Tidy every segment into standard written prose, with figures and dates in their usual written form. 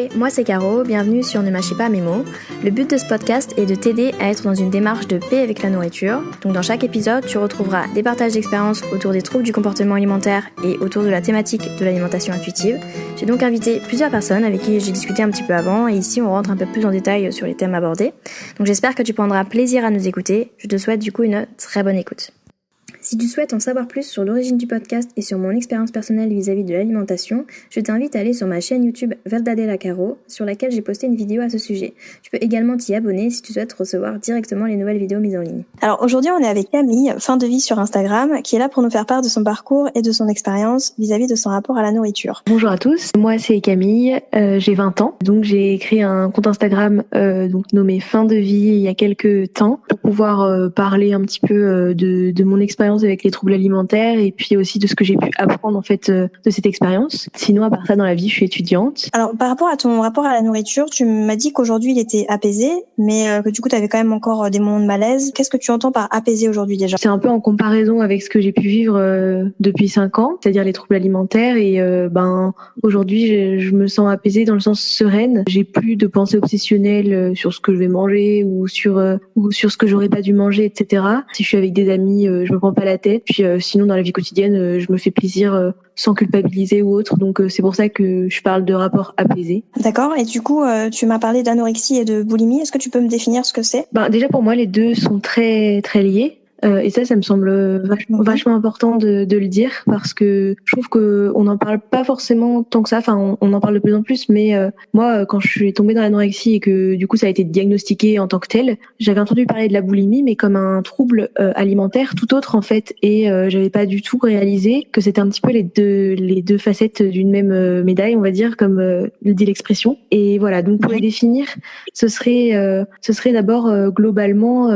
Ahoy, moi c'est Caro, bienvenue sur Ne mâchez pas mes mots. Le but de ce podcast est de t'aider à être dans une démarche de paix avec la nourriture. Donc dans chaque épisode, tu retrouveras des partages d'expériences autour des troubles du comportement alimentaire et autour de la thématique de l'alimentation intuitive. J'ai donc invité plusieurs personnes avec qui j'ai discuté un petit peu avant et ici on rentre un peu plus en détail sur les thèmes abordés. Donc j'espère que tu prendras plaisir à nous écouter. Je te souhaite du coup une très bonne écoute. Si tu souhaites en savoir plus sur l'origine du podcast et sur mon expérience personnelle vis-à-vis de l'alimentation, je t'invite à aller sur ma chaîne YouTube Verdadela Caro, sur laquelle j'ai posté une vidéo à ce sujet. Tu peux également t'y abonner si tu souhaites recevoir directement les nouvelles vidéos mises en ligne. Alors aujourd'hui, on est avec Camille, fin de vie sur Instagram, qui est là pour nous faire part de son parcours et de son expérience vis-à-vis de son rapport à la nourriture. Bonjour à tous, moi c'est Camille, j'ai 20 ans, donc j'ai créé un compte Instagram nommé Fin de vie il y a quelques temps pour pouvoir parler un petit peu de mon expérience avec les troubles alimentaires et puis aussi de ce que j'ai pu apprendre en fait de cette expérience. Sinon à part ça dans la vie je suis étudiante. Alors par rapport à ton rapport à la nourriture, tu m'as dit qu'aujourd'hui il était apaisé, mais que du coup tu avais quand même encore des moments de malaise. Qu'est-ce que tu entends par apaisé aujourd'hui déjà ? C'est un peu en comparaison avec ce que j'ai pu vivre depuis 5 ans, c'est-à-dire les troubles alimentaires et aujourd'hui je me sens apaisée dans le sens sereine. J'ai plus de pensées obsessionnelles sur ce que je vais manger ou sur ce que j'aurais pas dû manger, etc. Si je suis avec des amis, je me prends pas la tête. Puis sinon dans la vie quotidienne, je me fais plaisir sans culpabiliser ou autre. Donc c'est pour ça que je parle de rapport apaisé. D'accord. Et du coup, tu m'as parlé d'anorexie et de boulimie. Est-ce que tu peux me définir ce que c'est ? Déjà pour moi les deux sont très très liés. Et ça me semble vachement important de le dire parce que je trouve que on n'en parle pas forcément tant que ça. Enfin, on en parle de plus en plus, mais moi, quand je suis tombée dans l'anorexie et que du coup ça a été diagnostiqué en tant que tel, j'avais entendu parler de la boulimie, mais comme un trouble alimentaire tout autre en fait, et j'avais pas du tout réalisé que c'était un petit peu les deux facettes d'une même médaille, on va dire, comme le dit l'expression. Et voilà, donc pour les définir, ce serait d'abord globalement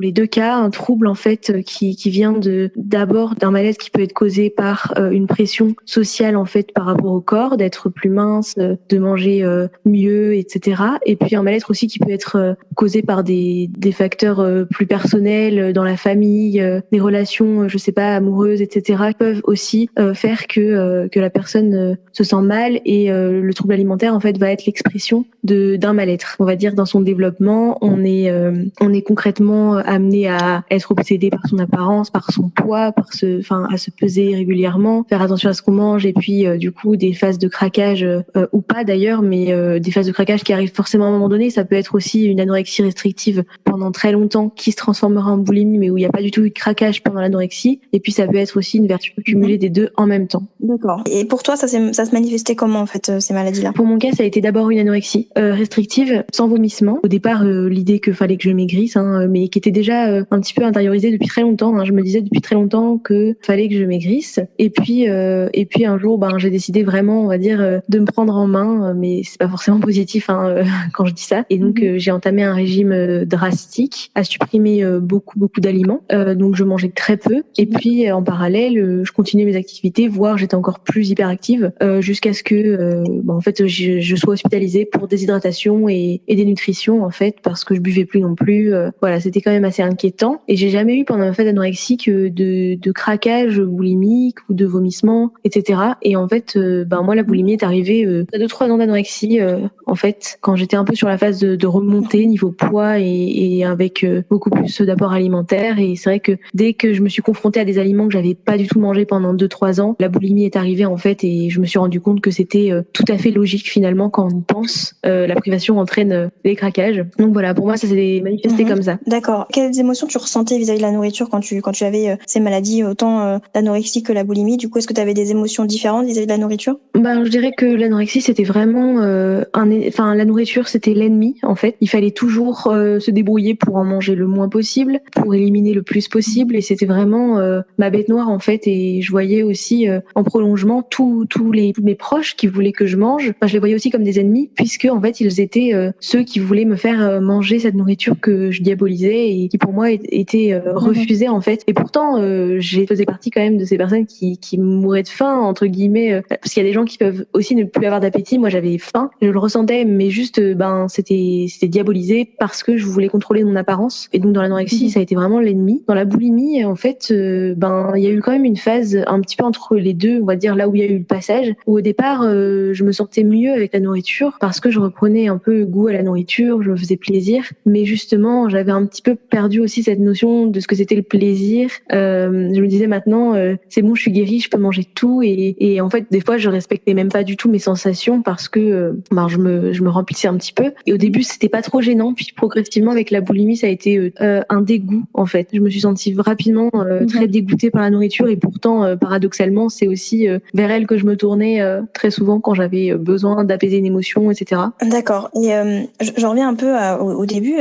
les deux cas, un trouble en fait qui vient d'abord d'un malaise qui peut être causé par une pression sociale en fait par rapport au corps, d'être plus mince, de manger mieux, etc. Et puis un mal-être aussi qui peut être causé par des facteurs plus personnels dans la famille, des relations, je sais pas, amoureuses, etc. qui peuvent aussi faire que la personne se sent mal et le trouble alimentaire en fait va être l'expression d'un mal-être. On va dire dans son développement, on est concrètement amené à être obsédé par son apparence, par son poids, à se peser régulièrement, faire attention à ce qu'on mange et puis du coup des phases de craquage ou pas d'ailleurs, mais des phases de craquage qui arrivent forcément à un moment donné. Ça peut être aussi une anorexie restrictive pendant très longtemps qui se transformera en boulimie, mais où il n'y a pas du tout eu de craquage pendant l'anorexie. Et puis ça peut être aussi une vertu cumulée des deux en même temps. D'accord. Et pour toi, ça se manifestait comment en fait ces maladies-là ? Pour mon cas, ça a été d'abord une anorexie restrictive, sans vomissement. Au départ, l'idée que fallait que je maigrisse, mais qui était déjà un petit peu intériorisée depuis très longtemps. Je me disais depuis très longtemps que fallait que je maigrisse. Et puis un jour, j'ai décidé vraiment, on va dire, de me prendre en main, mais c'est pas forcément positif quand je dis ça. Et donc j'ai entamé un régime drastique, à supprimer beaucoup d'aliments. Donc je mangeais très peu. Et puis en parallèle, je continuais mes activités, voire j'étais encore plus hyperactive jusqu'à ce que en fait je sois hospitalisée pour déshydratation et dénutrition en fait parce que je buvais plus non plus. Voilà, c'était quand même assez inquiétant. Et j'ai jamais eu pendant ma phase anorexique de craquage boulimique ou de vomissement, etc. Et en fait, moi la boulimie est arrivée à 2-3 ans d'anorexie en fait quand j'étais un peu sur la phase de remontée niveau poids et avec beaucoup plus d'apport alimentaire. Et c'est vrai que dès que je me suis confrontée à des aliments que j'avais pas du tout mangé pendant 2-3 ans, la boulimie est arrivée en fait et je me suis rendu compte que c'était tout à fait logique finalement quand on pense la privation entraîne les craquages. Donc voilà, pour moi ça s'est manifesté comme ça. D'accord. Quelles émotions tu ressentais vis-à-vis de la nourriture quand tu avais ces maladies, autant l'anorexie que la boulimie? Du coup, est-ce que tu avais des émotions différentes vis-à-vis de la nourriture? Je dirais que l'anorexie c'était vraiment la nourriture c'était l'ennemi en fait. Il fallait toujours se débrouiller pour en manger le moins possible, pour éliminer le plus possible, et c'était vraiment ma bête noire en fait. Et je voyais aussi en prolongement tous mes proches qui voulaient que je mange. Je les voyais aussi comme des ennemis puisque en fait ils étaient ceux qui voulaient me faire manger cette nourriture que je diabolisais et qui pour moi était refusait en fait. Et pourtant, j'ai faisais partie quand même de ces personnes qui mouraient de faim entre guillemets, parce qu'il y a des gens qui peuvent aussi ne plus avoir d'appétit. Moi, j'avais faim, je le ressentais, mais juste, c'était diabolisé parce que je voulais contrôler mon apparence. Et donc dans l'anorexie, ça a été vraiment l'ennemi. Dans la boulimie, en fait, il y a eu quand même une phase un petit peu entre les deux, on va dire là où il y a eu le passage, où au départ, je me sentais mieux avec la nourriture parce que je reprenais un peu goût à la nourriture, je me faisais plaisir, mais justement, j'avais un petit peu perdu aussi cette notion de ce que c'était le plaisir. Je me disais maintenant, c'est bon, je suis guérie, je peux manger tout, et en fait, des fois, je respectais même pas du tout mes sensations parce que je me remplissais un petit peu. Et au début, c'était pas trop gênant, puis progressivement, avec la boulimie, ça a été un dégoût en fait. Je me suis sentie rapidement très dégoûtée par la nourriture, et pourtant, paradoxalement, c'est aussi vers elle que je me tournais très souvent quand j'avais besoin d'apaiser une émotion, etc. D'accord. Et j'en reviens un peu au début.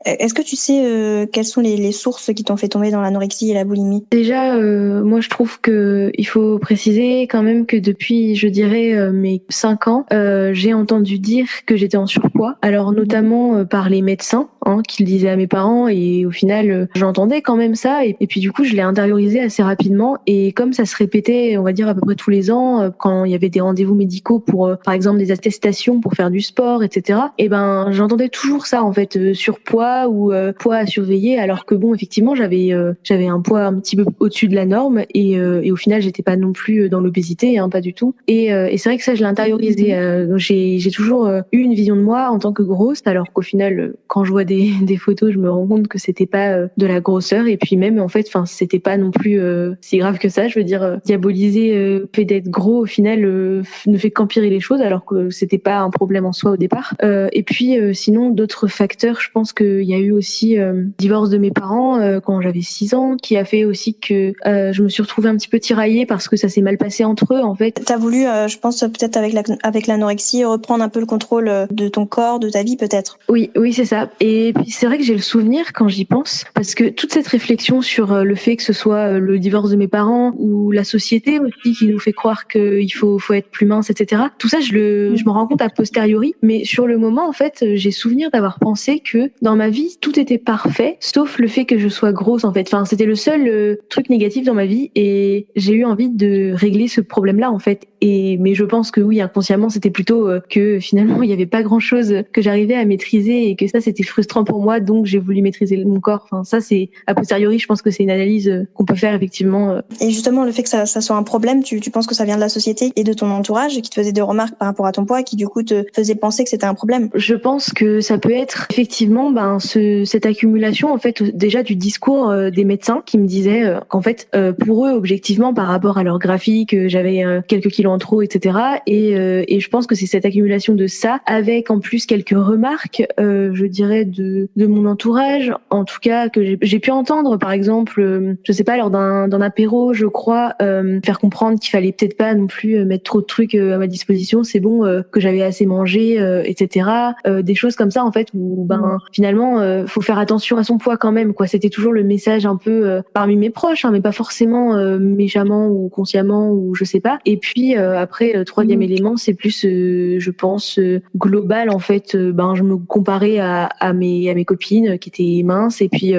Est-ce que tu sais quelles sont les sources qui t'ont fait tomber dans l'anorexie et la boulimie? Déjà, moi je trouve que il faut préciser quand même que depuis, je dirais, mes 5 ans, j'ai entendu dire que j'étais en surpoids. Alors notamment par les médecins, qui le disaient à mes parents, et au final, j'entendais quand même ça. Et puis du coup, je l'ai intériorisé assez rapidement. Et comme ça se répétait, on va dire à peu près tous les ans, quand il y avait des rendez-vous médicaux pour, par exemple, des attestations pour faire du sport, etc. Et j'entendais toujours ça en fait, surpoids ou poids à surveiller, alors que bon, effectivement, j'avais un poids un petit peu au-dessus de la norme, et au final, j'étais pas non plus dans l'obésité, pas du tout. Et c'est vrai que ça, je l'ai intériorisé. J'ai toujours eu une vision de moi en tant que grosse, alors qu'au final, quand je vois des photos, je me rends compte que c'était pas de la grosseur, et puis même en fait, c'était pas non plus si grave que ça. Je veux dire, diaboliser le fait d'être gros, au final, ne fait qu'empirer les choses, alors que c'était pas un problème en soi au départ. Et puis sinon, d'autres facteurs, je pense qu'il y a eu aussi divorce de mes parents quand j'avais 6 ans, qui a fait aussi que je me suis retrouvée un petit peu tiraillée parce que ça s'est mal passé entre eux en fait. T'as voulu, je pense peut-être avec l'anorexie, reprendre un peu le contrôle de ton corps, de ta vie peut-être. Oui, c'est ça. Et puis c'est vrai que j'ai le souvenir quand j'y pense, parce que toute cette réflexion sur le fait que ce soit le divorce de mes parents ou la société aussi qui nous fait croire qu'il faut être plus mince, etc. Tout ça, je me rends compte a posteriori, mais sur le moment en fait, j'ai souvenir d'avoir pensé que dans ma vie tout était parfait, sauf le fait que je sois grosse en fait. Enfin, c'était le seul truc négatif dans ma vie, et j'ai eu envie de régler ce problème-là en fait. Mais je pense que oui, inconsciemment, c'était plutôt que finalement il y avait pas grand-chose que j'arrivais à maîtriser, et que ça c'était frustrant pour moi, donc j'ai voulu maîtriser mon corps. Enfin, ça c'est a posteriori, je pense que c'est une analyse qu'on peut faire effectivement. Et justement, le fait que ça soit un problème, tu penses que ça vient de la société et de ton entourage qui te faisait des remarques par rapport à ton poids, et qui du coup te faisait penser que c'était un problème? Je pense que ça peut être effectivement cette accumulation en fait déjà du discours des médecins qui me disaient qu'en fait pour eux objectivement par rapport à leur graphique, j'avais quelques kilos en trop, etc. Et je pense que c'est cette accumulation de ça, avec en plus quelques remarques, je dirais de mon entourage, en tout cas que j'ai pu entendre, par exemple, je sais pas, lors d'un apéro, je crois, faire comprendre qu'il fallait peut-être pas non plus mettre trop de trucs à ma disposition, c'est bon, que j'avais assez mangé, etc. Des choses comme ça en fait, où finalement faut faire attention à son poids quand même, quoi. C'était toujours le message un peu parmi mes proches, mais pas forcément méchamment ou consciemment, ou je sais pas. Et puis après, le troisième élément, c'est plus je pense global en fait. Je me comparais à mes copines qui étaient minces, et puis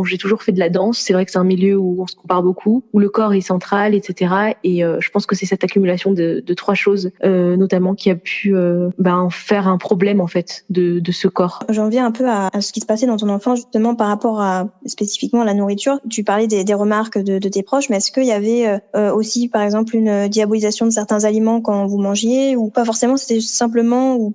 j'ai toujours fait de la danse. C'est vrai que c'est un milieu où on se compare beaucoup, où le corps est central, etc. Et je pense que c'est cette accumulation de trois choses notamment qui a pu faire un problème en fait de ce corps. J'en viens un peu à ce qui se passait dans ton enfance justement par rapport à spécifiquement à la nourriture. Tu parlais des remarques de tes proches, mais est-ce qu'il y avait aussi par exemple une diabolisation de certains aliments quand vous mangiez, ou pas forcément? C'était simplement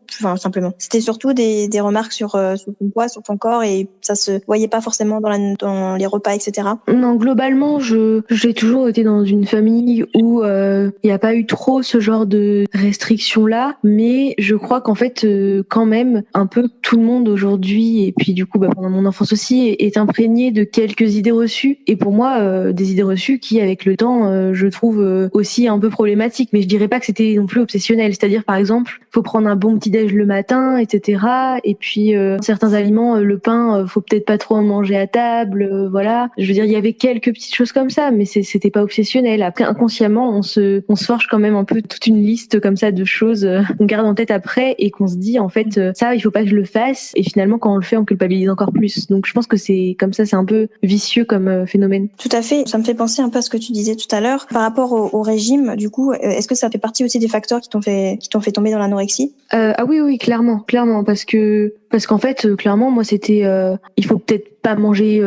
c'était surtout des remarques sur ton poids, sur ton corps, et ça se voyait pas forcément dans les repas, etc. Non, globalement, j'ai toujours été dans une famille où il n'y a pas eu trop ce genre de restrictions-là, mais je crois qu'en fait, quand même, un peu tout le monde aujourd'hui, et puis du coup, pendant mon enfance aussi, est imprégné de quelques idées reçues. Et pour moi, des idées reçues qui, avec le temps, je trouve aussi un peu problématiques. Mais je dirais pas que c'était non plus obsessionnel. C'est-à-dire, par exemple, faut prendre un bon petit déj le matin, etc. Et puis certains aliments, le pain, faut peut-être pas trop en manger à table, voilà. Je veux dire, il y avait quelques petites choses comme ça, mais c'était pas obsessionnel. Après, inconsciemment, on se forge quand même un peu toute une liste comme ça de choses qu'on garde en tête après et qu'on se dit en fait ça, il faut pas que je le fasse. Et finalement, quand on le fait, on culpabilise encore plus. Donc je pense que c'est comme ça, c'est un peu vicieux comme phénomène. Tout à fait. Ça me fait penser un peu à ce que tu disais tout à l'heure par rapport au régime. Du coup, est-ce que ça fait partie aussi des facteurs qui t'ont fait tomber dans l'anorexie? Ah oui, clairement, parce qu'en fait, clairement, moi, c'était, il faut peut-être pas manger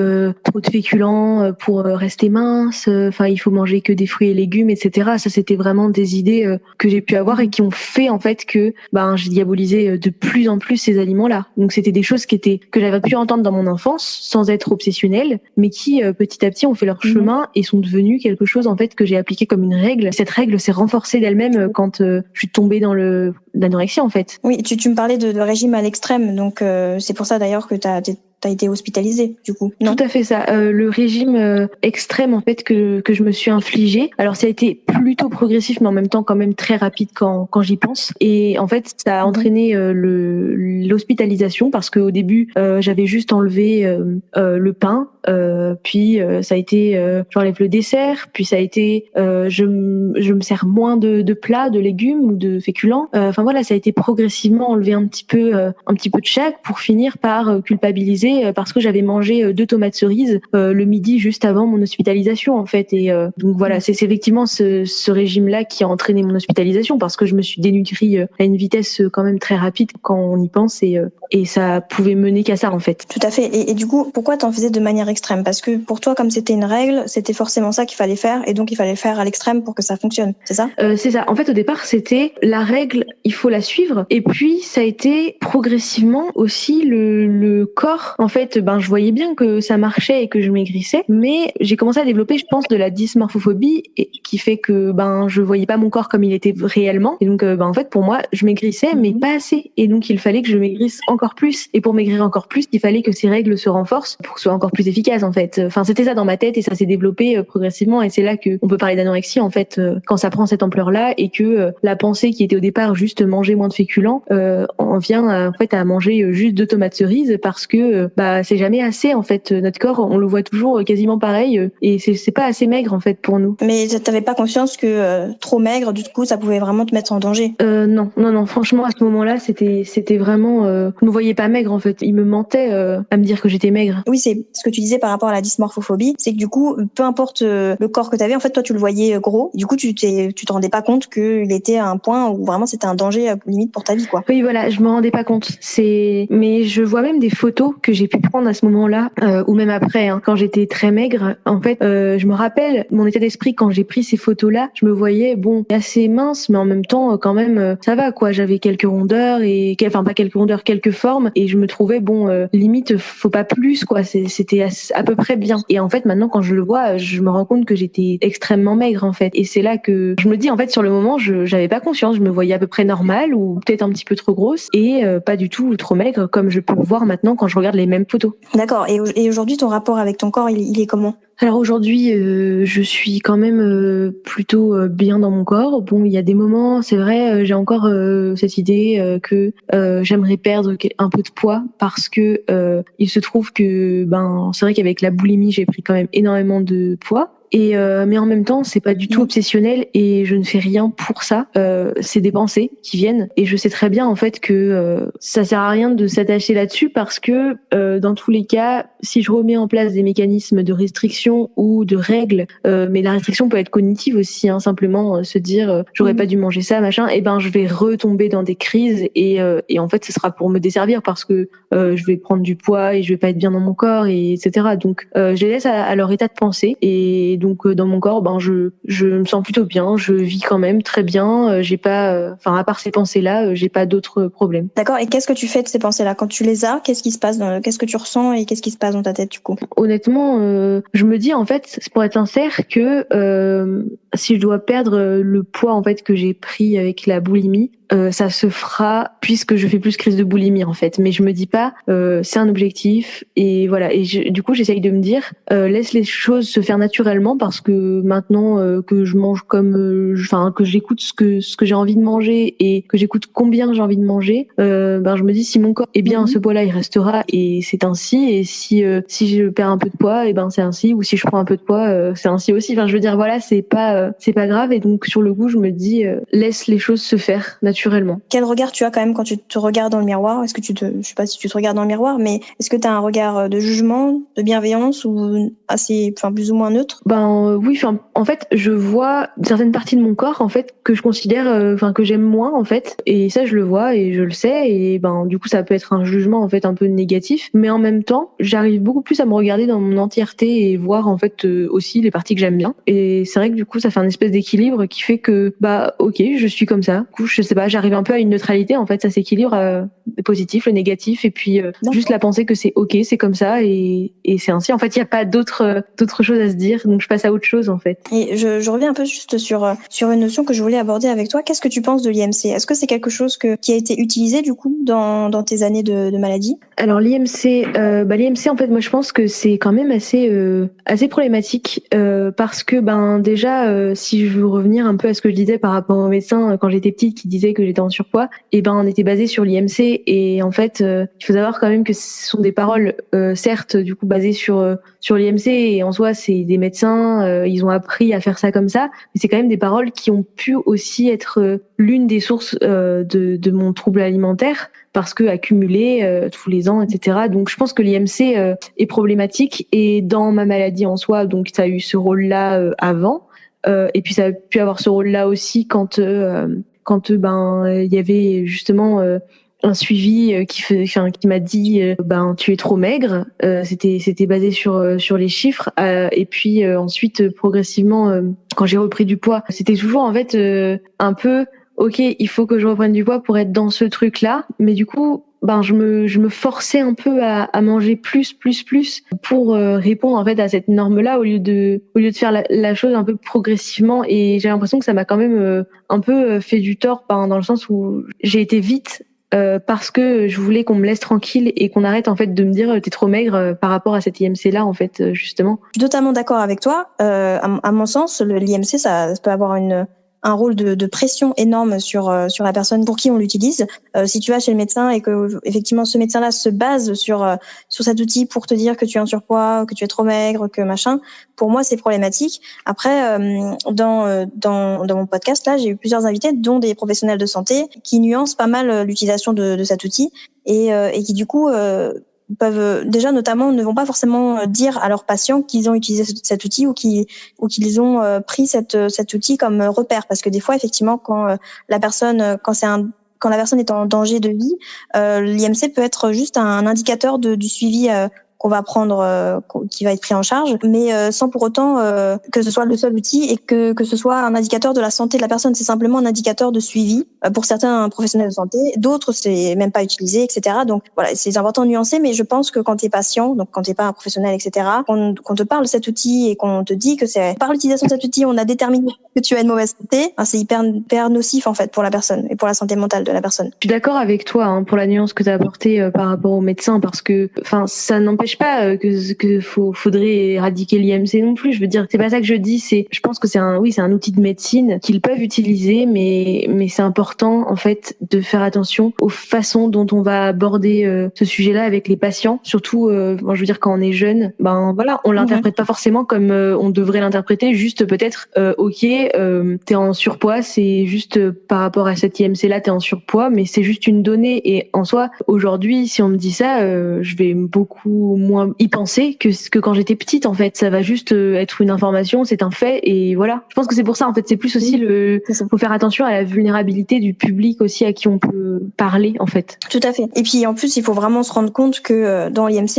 trop de féculents pour rester mince. Enfin, il faut manger que des fruits et légumes, etc. Ça, c'était vraiment des idées que j'ai pu avoir et qui ont fait en fait que, j'ai diabolisé de plus en plus ces aliments-là. Donc, c'était des choses que j'avais pu entendre dans mon enfance sans être obsessionnelle, mais qui petit à petit ont fait leur chemin et sont devenues quelque chose en fait que j'ai appliqué comme une règle. Cette règle s'est renforcée d'elle-même quand je suis tombée dans l'anorexie en fait. Oui, tu me parlais de régime à l'extrême, donc c'est pour ça d'ailleurs que t'as été hospitalisée, du coup, non? Tout à fait ça. Le régime extrême en fait que je me suis infligé. Alors ça a été plutôt progressif, mais en même temps quand même très rapide quand j'y pense. Et en fait, ça a entraîné l'hospitalisation parce qu'au début, j'avais juste enlevé le pain. Puis ça a été j'enlève le dessert, puis ça a été je me sers moins de plats, de légumes ou de féculents. Enfin voilà, ça a été progressivement enlevé un petit peu de chaque pour finir par culpabiliser parce que j'avais mangé 2 tomates cerises le midi juste avant mon hospitalisation en fait. Et donc voilà, c'est effectivement ce régime-là qui a entraîné mon hospitalisation parce que je me suis dénutrie à une vitesse quand même très rapide quand on y pense et ça pouvait mener qu'à ça en fait. Tout à fait. Et du coup, pourquoi t'en faisais de manière extrême? Parce que pour toi, comme c'était une règle, c'était forcément ça qu'il fallait faire et donc il fallait le faire à l'extrême pour que ça fonctionne, c'est ça? C'est ça. En fait, au départ, c'était la règle, il faut la suivre. Et puis, ça a été progressivement aussi le corps. En fait, je voyais bien que ça marchait et que je maigrissais, mais j'ai commencé à développer, je pense, de la dysmorphophobie et qui fait que je voyais pas mon corps comme il était réellement. Et donc, en fait, pour moi, je maigrissais, mais pas assez. Et donc, il fallait que je maigrisse encore plus. Et pour maigrir encore plus, il fallait que ces règles se renforcent pour que ce soit encore plus efficace, en fait. Enfin, c'était ça dans ma tête et ça s'est développé progressivement. Et c'est là qu'on peut parler d'anorexie, en fait, quand ça prend cette ampleur-là et que la pensée qui était au départ juste manger moins de féculents, on vient en fait à manger juste 2 tomates cerises parce que c'est jamais assez en fait. Notre corps, on le voit toujours quasiment pareil et c'est pas assez maigre en fait pour nous. Mais t'avais pas conscience que trop maigre, du coup, ça pouvait vraiment te mettre en danger? Non. Franchement, à ce moment-là, c'était vraiment, je me voyais pas maigre en fait. Il me mentait à me dire que j'étais maigre. Oui, c'est ce que tu disais par rapport à la dysmorphophobie, c'est que du coup, peu importe le corps que t'avais, en fait, toi, tu le voyais gros. Du coup, tu te rendais pas compte qu'il était à un point où vraiment c'était un danger limite pour ta vie, quoi. Oui, voilà, je me rendais pas compte. Mais je vois même des photos que j'ai pu prendre à ce moment-là, ou même après, quand j'étais très maigre. En fait, je me rappelle mon état d'esprit quand j'ai pris ces photos-là. Je me voyais, assez mince, mais en même temps, quand même, ça va, quoi. J'avais quelques rondeurs pas quelques rondeurs, quelques formes, et je me trouvais, limite, faut pas plus, quoi. C'était à peu près bien. Et en fait, maintenant, quand je le vois, je me rends compte que j'étais extrêmement maigre, en fait. Et c'est là que je me dis, en fait, sur le moment, j'avais pas conscience. Je me voyais à peu près normale ou peut-être un petit peu trop grosse et pas du tout trop maigre comme je peux le voir maintenant quand je regarde les mêmes photos. D'accord. Et aujourd'hui, ton rapport avec ton corps, il est comment? Alors aujourd'hui, je suis quand même plutôt bien dans mon corps. Bon, il y a des moments, c'est vrai, j'ai encore cette idée que j'aimerais perdre un peu de poids parce que il se trouve que c'est vrai qu'avec la boulimie, j'ai pris quand même énormément de poids. Et mais en même temps, c'est pas du tout obsessionnel et je ne fais rien pour ça. C'est des pensées qui viennent et je sais très bien en fait que ça sert à rien de s'attacher là-dessus parce que dans tous les cas, si je remets en place des mécanismes de restriction ou de règles, mais la restriction peut être cognitive aussi, simplement se dire j'aurais pas dû manger ça, machin. Et je vais retomber dans des crises et en fait, ce sera pour me desservir parce que je vais prendre du poids et je vais pas être bien dans mon corps et etc. Donc je les laisse à leur état de pensée et donc dans mon corps, je me sens plutôt bien, je vis quand même très bien. J'ai pas, à part ces pensées-là, j'ai pas d'autres problèmes. D'accord. Et qu'est-ce que tu fais de ces pensées-là quand tu les as? Qu'est-ce qui se passe qu'est-ce que tu ressens et qu'est-ce qui se passe dans ta tête du coup? Honnêtement, je me dis en fait, pour être sincère, que si je dois perdre le poids en fait que j'ai pris avec la boulimie, ça se fera puisque je fais plus crise de boulimie en fait. Mais je me dis pas c'est un objectif et voilà. Et du coup j'essaye de me dire laisse les choses se faire naturellement parce que maintenant que je mange comme, que j'écoute ce que j'ai envie de manger et que j'écoute combien j'ai envie de manger, je me dis si mon corps est bien à ce poids-là, il restera et c'est ainsi. Et si je perds un peu de poids, et c'est ainsi. Ou si je prends un peu de poids, c'est ainsi aussi. Enfin, je veux dire voilà, c'est pas grave. Et donc sur le coup, je me dis laisse les choses se faire naturellement. Quel regard tu as quand même quand tu te regardes dans le miroir? Est-ce que je sais pas si tu te regardes dans le miroir, mais est-ce que tu as un regard de jugement, de bienveillance ou assez, plus ou moins neutre? Oui, en fait, je vois certaines parties de mon corps en fait que je considère, que j'aime moins en fait, et ça je le vois et je le sais, et du coup ça peut être un jugement en fait un peu négatif, mais en même temps j'arrive beaucoup plus à me regarder dans mon entièreté et voir en fait aussi les parties que j'aime bien, et c'est vrai que du coup ça fait un espèce d'équilibre qui fait que ok, je suis comme ça. Du coup, je sais pas, j'arrive un peu à une neutralité en fait, ça s'équilibre, le positif, le négatif, et puis juste la pensée que c'est ok, c'est comme ça, et c'est ainsi. En fait, il y a pas d'autres choses à se dire, donc je passe à autre chose en fait. Et je reviens un peu juste sur une notion que je voulais aborder avec toi. Qu'est-ce que tu penses de l'IMC? Est-ce que c'est quelque chose qui a été utilisé du coup dans tes années de maladie? Alors l'IMC, en fait, moi je pense que c'est quand même assez problématique, parce que déjà, si je veux revenir un peu à ce que je disais par rapport au médecin quand j'étais petite qui disait que j'étais en surpoids, et on était basé sur l'IMC, et en fait il faut savoir quand même que ce sont des paroles certes du coup basées sur l'IMC, et en soi c'est des médecins, ils ont appris à faire ça comme ça, mais c'est quand même des paroles qui ont pu aussi être l'une des sources de mon trouble alimentaire, parce que accumulé tous les ans, etc. Donc je pense que l'IMC est problématique, et dans ma maladie en soi, donc ça a eu ce rôle-là avant, et puis ça a pu avoir ce rôle-là aussi quand il y avait justement un suivi qui m'a dit tu es trop maigre. C'était basé sur les chiffres, et puis ensuite progressivement quand j'ai repris du poids, c'était toujours en fait un peu ok, il faut que je reprenne du poids pour être dans ce truc-là, mais du coup, je me forçais un peu à manger plus pour répondre en fait à cette norme-là, au lieu de faire la chose un peu progressivement. Et j'ai l'impression que ça m'a quand même un peu fait du tort, dans le sens où j'ai été vite parce que je voulais qu'on me laisse tranquille et qu'on arrête en fait de me dire t'es trop maigre par rapport à cette IMC-là en fait justement. Je suis totalement d'accord avec toi. À mon sens, l'IMC ça peut avoir un rôle de pression énorme sur la personne pour qui on l'utilise. Si tu vas chez le médecin et que effectivement ce médecin-là se base sur cet outil pour te dire que tu es en surpoids, que tu es trop maigre, que machin, pour moi c'est problématique. Après, dans mon podcast là, j'ai eu plusieurs invités, dont des professionnels de santé, qui nuancent pas mal l'utilisation de cet outil, et qui du coup peuvent déjà notamment ne vont pas forcément dire à leurs patients qu'ils ont utilisé cet outil ou qu'ils ont pris cet outil comme repère, parce que des fois effectivement quand la personne est en danger de vie, l'IMC peut être juste un indicateur du suivi qu'on va prendre, qui va être pris en charge, mais sans pour autant que ce soit le seul outil et que ce soit un indicateur de la santé de la personne. C'est simplement un indicateur de suivi pour certains professionnels de santé, d'autres c'est même pas utilisé, etc. Donc voilà, c'est important de nuancer, mais je pense que quand t'es patient, donc quand t'es pas un professionnel, etc., qu'on te parle de cet outil et qu'on te dit que c'est par l'utilisation de cet outil on a déterminé que tu as une mauvaise santé, c'est hyper nocif en fait pour la personne et pour la santé mentale de la personne. Je suis d'accord avec toi pour la nuance que tu as apportée par rapport au médecin, parce que ça n'empêche pas que faudrait éradiquer l'IMC non plus. Je veux dire, c'est pas ça que je dis. Je pense que c'est un outil de médecine qu'ils peuvent utiliser, mais c'est important en fait de faire attention aux façons dont on va aborder ce sujet-là avec les patients. Surtout, je veux dire, quand on est jeune, on l'interprète pas forcément comme on devrait l'interpréter. Juste peut-être, t'es en surpoids, c'est juste par rapport à cette IMC-là, t'es en surpoids, mais c'est juste une donnée. Et en soi, aujourd'hui, si on me dit ça, je vais beaucoup moins y penser que quand j'étais petite. En fait, ça va juste être une information, c'est un fait, et voilà. Je pense que c'est pour ça, en fait, c'est plus aussi faut faire attention à la vulnérabilité du public aussi à qui on peut parler, en fait. Tout à fait. Et puis en plus, il faut vraiment se rendre compte que dans l'IMC,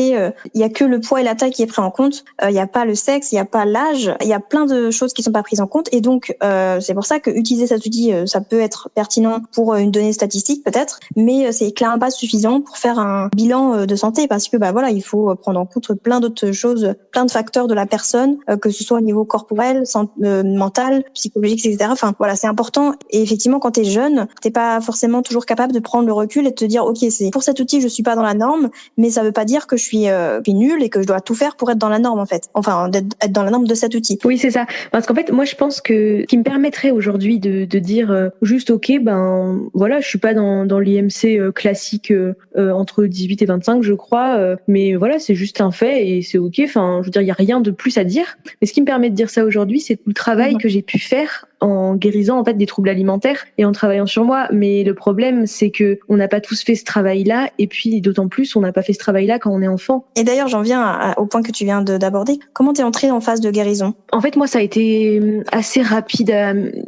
il y a que le poids et la taille qui est pris en compte. Il y a pas le sexe, il y a pas l'âge, il y a plein de choses qui sont pas prises en compte. Et donc c'est pour ça que utiliser cet outil, ça peut être pertinent pour une donnée statistique peut-être, mais c'est clairement pas suffisant pour faire un bilan de santé, parce que il faut faut prendre en compte plein d'autres choses, plein de facteurs de la personne, que ce soit au niveau corporel, mental, psychologique, etc. Enfin, voilà, c'est important. Et effectivement, quand t'es jeune, t'es pas forcément toujours capable de prendre le recul et de te dire, ok, c'est pour cet outil, je suis pas dans la norme, mais ça veut pas dire que je suis nulle et que je dois tout faire pour être dans la norme, en fait. Enfin, être dans la norme de cet outil. Oui, c'est ça. Parce qu'en fait, moi, je pense que ce qui me permettrait aujourd'hui de dire juste, ok, ben voilà, je suis pas dans l'IMC classique entre 18 et 25, je crois, mais voilà, c'est juste un fait et c'est ok. Enfin, je veux dire, il y a rien de plus à dire. Mais ce qui me permet de dire ça aujourd'hui, c'est tout le travail que j'ai pu faire en guérissant en fait des troubles alimentaires et en travaillant sur moi. Mais le problème, c'est que on n'a pas tous fait ce travail-là, et puis d'autant plus, on n'a pas fait ce travail-là quand on est enfant. Et d'ailleurs, j'en viens au point que tu viens d'aborder. Comment t'es entrée en phase de guérison? En fait, moi, ça a été assez rapide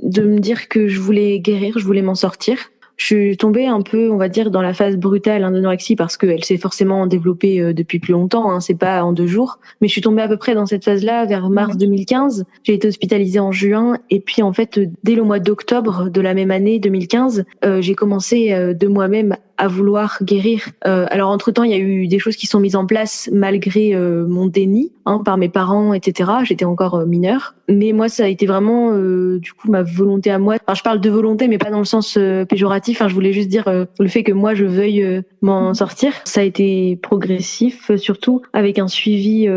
de me dire que je voulais guérir, je voulais m'en sortir. Je suis tombée un peu, on va dire, dans la phase brutale d'anorexie parce qu'elle s'est forcément développée depuis plus longtemps, hein, c'est pas en 2 jours. Mais je suis tombée à peu près dans cette phase-là vers mars 2015. J'ai été hospitalisée en juin et puis en fait, dès le mois d'octobre de la même année 2015, j'ai commencé de moi-même à vouloir guérir. Alors entre-temps, il y a eu des choses qui sont mises en place malgré mon déni par mes parents, etc. J'étais encore mineure. Mais moi, ça a été vraiment du coup ma volonté à moi. Enfin, je parle de volonté, mais pas dans le sens péjoratif. Enfin, je voulais juste dire le fait que moi, je veuille m'en sortir. Ça a été progressif, surtout avec un suivi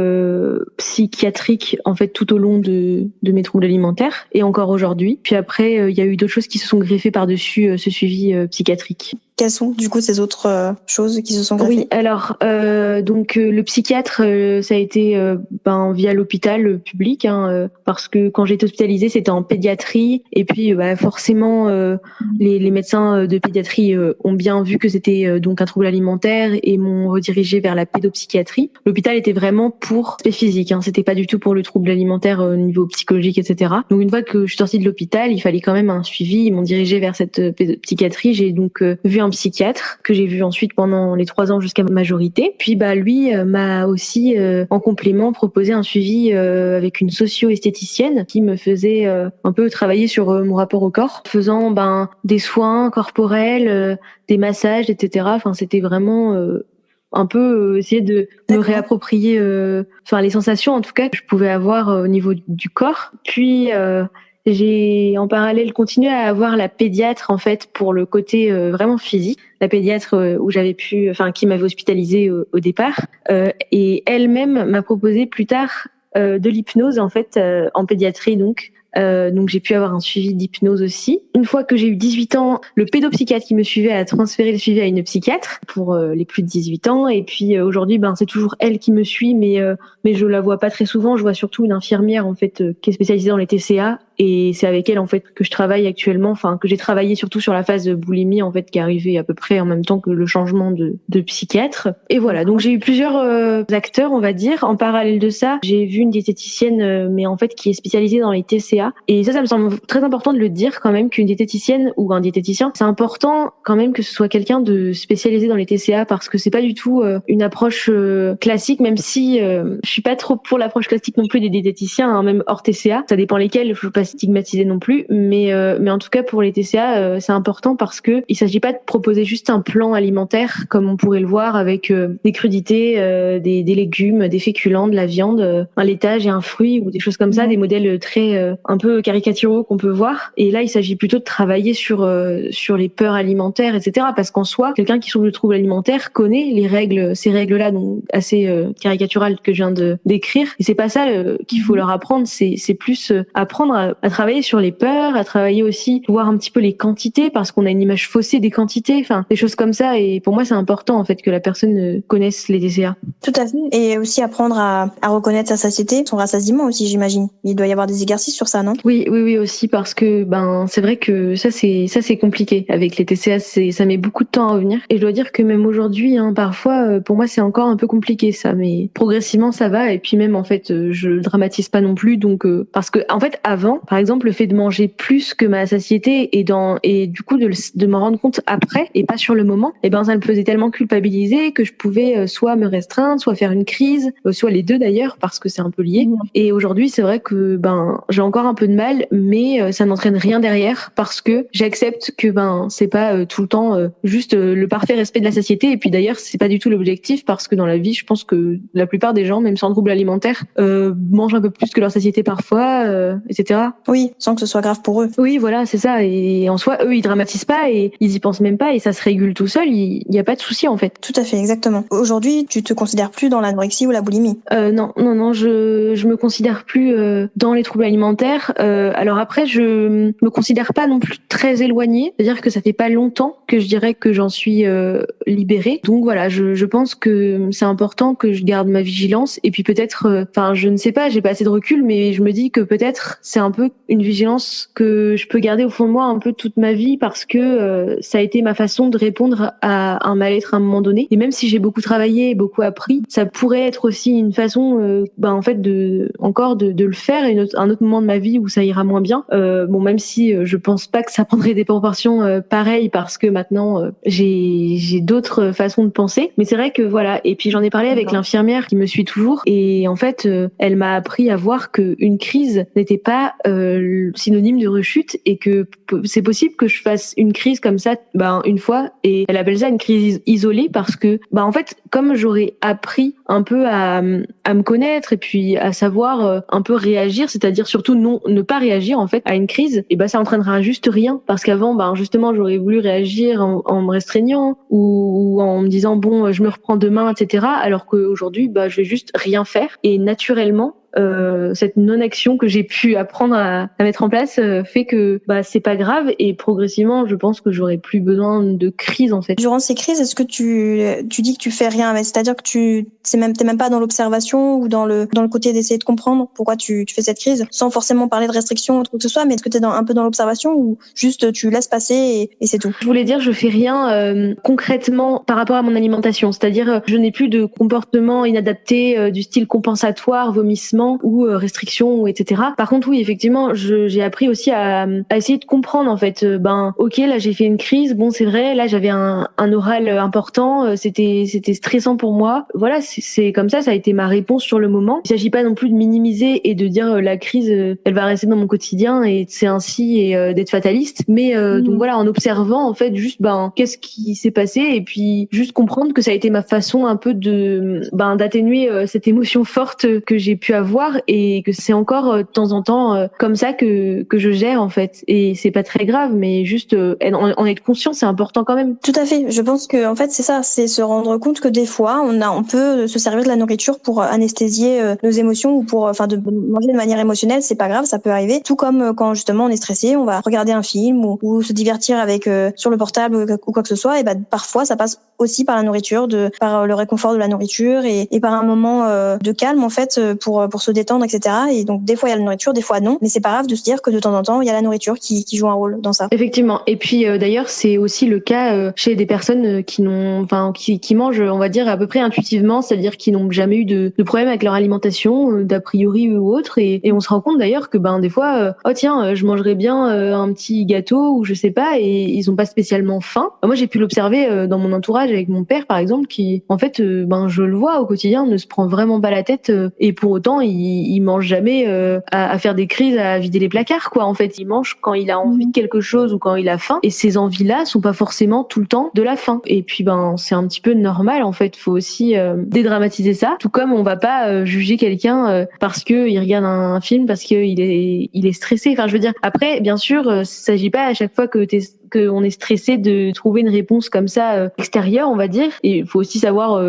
psychiatrique en fait tout au long de mes troubles alimentaires et encore aujourd'hui. Puis après, il y a eu d'autres choses qui se sont greffées par-dessus ce suivi psychiatrique. Quelles sont du coup ces autres choses qui se sont greffées? Oui, alors donc le psychiatre, ça a été via l'hôpital public, parce que quand j'ai été hospitalisée, c'était en pédiatrie, et puis forcément les médecins de pédiatrie ont bien vu que c'était donc un trouble alimentaire et m'ont redirigé vers la pédopsychiatrie. L'hôpital était vraiment pour l'aspect physique, c'était pas du tout pour le trouble alimentaire au niveau psychologique, etc. Donc une fois que je suis sortie de l'hôpital, il fallait quand même un suivi. Ils m'ont dirigé vers cette pédopsychiatrie. J'ai donc vu un psychiatre que j'ai vu ensuite pendant les 3 ans jusqu'à ma majorité. Puis lui m'a aussi en complément proposé un suivi avec une socio-esthéticienne qui me faisait un peu travailler sur mon rapport au corps, faisant des soins corporels, des massages, etc. Enfin, c'était vraiment un peu essayer de me réapproprier les sensations en tout cas que je pouvais avoir au niveau du corps. Puis j'ai en parallèle continué à avoir la pédiatre en fait pour le côté vraiment physique, la pédiatre où j'avais qui m'avait hospitalisée au départ, et elle-même m'a proposé plus tard de l'hypnose en fait en pédiatrie donc j'ai pu avoir un suivi d'hypnose aussi. Une fois que j'ai eu 18 ans, le pédopsychiatre qui me suivait a transféré le suivi à une psychiatre pour les plus de 18 ans. Et puis aujourd'hui, c'est toujours elle qui me suit, mais je la vois pas très souvent. Je vois surtout une infirmière en fait qui est spécialisée dans les TCA. Et c'est avec elle en fait que je travaille actuellement, que j'ai travaillé surtout sur la phase de boulimie en fait qui est arrivée à peu près en même temps que le changement de psychiatre. Et voilà, donc j'ai eu plusieurs acteurs, on va dire. En parallèle de ça, j'ai vu une diététicienne mais en fait qui est spécialisée dans les TCA. Et ça me semble très important de le dire quand même, qu'une diététicienne ou un diététicien, c'est important quand même que ce soit quelqu'un de spécialisé dans les TCA, parce que c'est pas du tout une approche classique, même si je suis pas trop pour l'approche classique non plus des diététiciens, même hors TCA. Ça dépend lesquels, je veux pas stigmatiser non plus, mais en tout cas pour les TCA, c'est important parce que il s'agit pas de proposer juste un plan alimentaire comme on pourrait le voir avec des crudités, des légumes, des féculents, de la viande, un laitage et un fruit ou des choses comme ça, des modèles très un peu caricaturaux qu'on peut voir. Et là, il s'agit plutôt de travailler sur les peurs alimentaires, etc. Parce qu'en soi, quelqu'un qui souffre de troubles alimentaires connaît ces règles-là, donc assez caricaturales que je viens de décrire. Et c'est pas ça qu'il faut leur apprendre. C'est plus apprendre à travailler sur les peurs, à travailler aussi, voir un petit peu les quantités, parce qu'on a une image faussée des quantités, des choses comme ça. Et pour moi, c'est important en fait que la personne connaisse les TCA. Tout à fait. Et aussi apprendre à reconnaître sa satiété, son rassasiement aussi, j'imagine. Il doit y avoir des exercices sur ça, non? Oui aussi, parce que c'est vrai que ça c'est compliqué avec les TCA, ça met beaucoup de temps à revenir. Et je dois dire que même aujourd'hui, parfois pour moi c'est encore un peu compliqué ça, mais progressivement ça va. Et puis même en fait je dramatise pas non plus, donc parce que en fait avant par exemple, le fait de manger plus que ma satiété et du coup de m'en rendre compte après et pas sur le moment, et ben ça me faisait tellement culpabiliser que je pouvais soit me restreindre, soit faire une crise, soit les deux d'ailleurs parce que c'est un peu lié. Et aujourd'hui, c'est vrai que j'ai encore un peu de mal, mais ça n'entraîne rien derrière parce que j'accepte que c'est pas tout le temps juste le parfait respect de la satiété. Et puis d'ailleurs, c'est pas du tout l'objectif parce que dans la vie, je pense que la plupart des gens, même sans trouble alimentaire, mangent un peu plus que leur satiété parfois, etc. Oui, sans que ce soit grave pour eux. Oui, voilà, c'est ça. Et en soi, eux, ils dramatisent pas et ils y pensent même pas et ça se régule tout seul. Il y a pas de souci en fait. Tout à fait, exactement. Aujourd'hui, tu te considères plus dans l'anorexie ou la boulimie? Non, je me considère plus dans les troubles alimentaires. Alors après, je me considère pas non plus très éloignée. C'est-à-dire que ça fait pas longtemps que je dirais que j'en suis libérée. Donc voilà, je pense que c'est important que je garde ma vigilance et puis peut-être, je ne sais pas, j'ai pas assez de recul, mais je me dis que peut-être c'est un peu une vigilance que je peux garder au fond de moi un peu toute ma vie parce que ça a été ma façon de répondre à un mal-être à un moment donné. Et même si j'ai beaucoup travaillé, beaucoup appris, ça pourrait être aussi une façon, en fait, de le faire à un autre moment de ma vie où ça ira moins bien. Même si je pense pas que ça prendrait des proportions pareilles parce que maintenant j'ai d'autres façons de penser. Mais c'est vrai que voilà. Et puis j'en ai parlé avec l'infirmière qui me suit toujours et en fait, elle m'a appris à voir que une crise n'était pas synonyme de rechute et que c'est possible que je fasse une crise comme ça une fois et elle appelle ça une crise isolée parce que en fait comme j'aurais appris un peu à me connaître et puis à savoir un peu réagir, c'est-à-dire surtout ne pas réagir en fait à une crise, et ça entraînera juste rien parce qu'avant justement j'aurais voulu réagir en me restreignant ou en me disant bon je me reprends demain, etc. alors qu'aujourd'hui je vais juste rien faire et naturellement cette non-action que j'ai pu apprendre à mettre en place fait que c'est pas grave et progressivement je pense que j'aurai plus besoin de crise en fait. Durant ces crises, est-ce que tu dis que tu fais rien, c'est-à-dire que t'es même pas dans l'observation ou dans le côté d'essayer de comprendre pourquoi tu fais cette crise sans forcément parler de restriction ou quoi que ce soit, mais est-ce que t'es un peu dans l'observation ou juste tu laisses passer et c'est tout? Je voulais dire je fais rien concrètement par rapport à mon alimentation, c'est-à-dire je n'ai plus de comportement inadapté du style compensatoire, vomissement ou restrictions, etc. Par contre, oui, effectivement, j'ai appris aussi à essayer de comprendre en fait. Ok, là j'ai fait une crise. Bon, c'est vrai, là j'avais un oral important. C'était stressant pour moi. Voilà, c'est comme ça. Ça a été ma réponse sur le moment. Il s'agit pas non plus de minimiser et de dire la crise, elle va rester dans mon quotidien et c'est ainsi et d'être fataliste. Mais donc voilà, en observant en fait juste qu'est-ce qui s'est passé et puis juste comprendre que ça a été ma façon un peu de d'atténuer cette émotion forte que j'ai pu avoir et que c'est encore de temps en temps comme ça que je gère en fait et c'est pas très grave mais juste en être conscient c'est important quand même. Tout à fait, je pense que en fait c'est ça, c'est se rendre compte que des fois on peut se servir de la nourriture pour anesthésier nos émotions ou pour de manger de manière émotionnelle, c'est pas grave, ça peut arriver, tout comme quand justement on est stressé, on va regarder un film ou se divertir avec sur le portable ou quoi que ce soit et parfois ça passe aussi par la nourriture, par le réconfort de la nourriture et par un moment de calme en fait pour se détendre, etc. Et donc des fois il y a la nourriture, des fois non, mais c'est pas grave de se dire que de temps en temps il y a la nourriture qui joue un rôle dans ça. Effectivement. Et puis d'ailleurs c'est aussi le cas chez des personnes qui mangent, on va dire à peu près intuitivement, c'est-à-dire qui n'ont jamais eu de problème avec leur alimentation, d'a priori ou autre, et on se rend compte d'ailleurs que des fois, je mangerais bien un petit gâteau ou je sais pas, et ils ont pas spécialement faim. Moi j'ai pu l'observer dans mon entourage avec mon père par exemple, qui en fait, je le vois au quotidien, ne se prend vraiment pas la tête et pour autant il mange jamais à faire des crises, à vider les placards quoi. En fait, il mange quand il a envie de quelque chose ou quand il a faim, et ces envies-là sont pas forcément tout le temps de la faim. Et puis c'est un petit peu normal en fait. Faut aussi dédramatiser ça. Tout comme on va pas juger quelqu'un parce que il regarde un film parce que il est stressé. Enfin, je veux dire. Après, bien sûr, s'agit pas à chaque fois qu'on est stressé de trouver une réponse comme ça extérieure, on va dire. Et il faut aussi savoir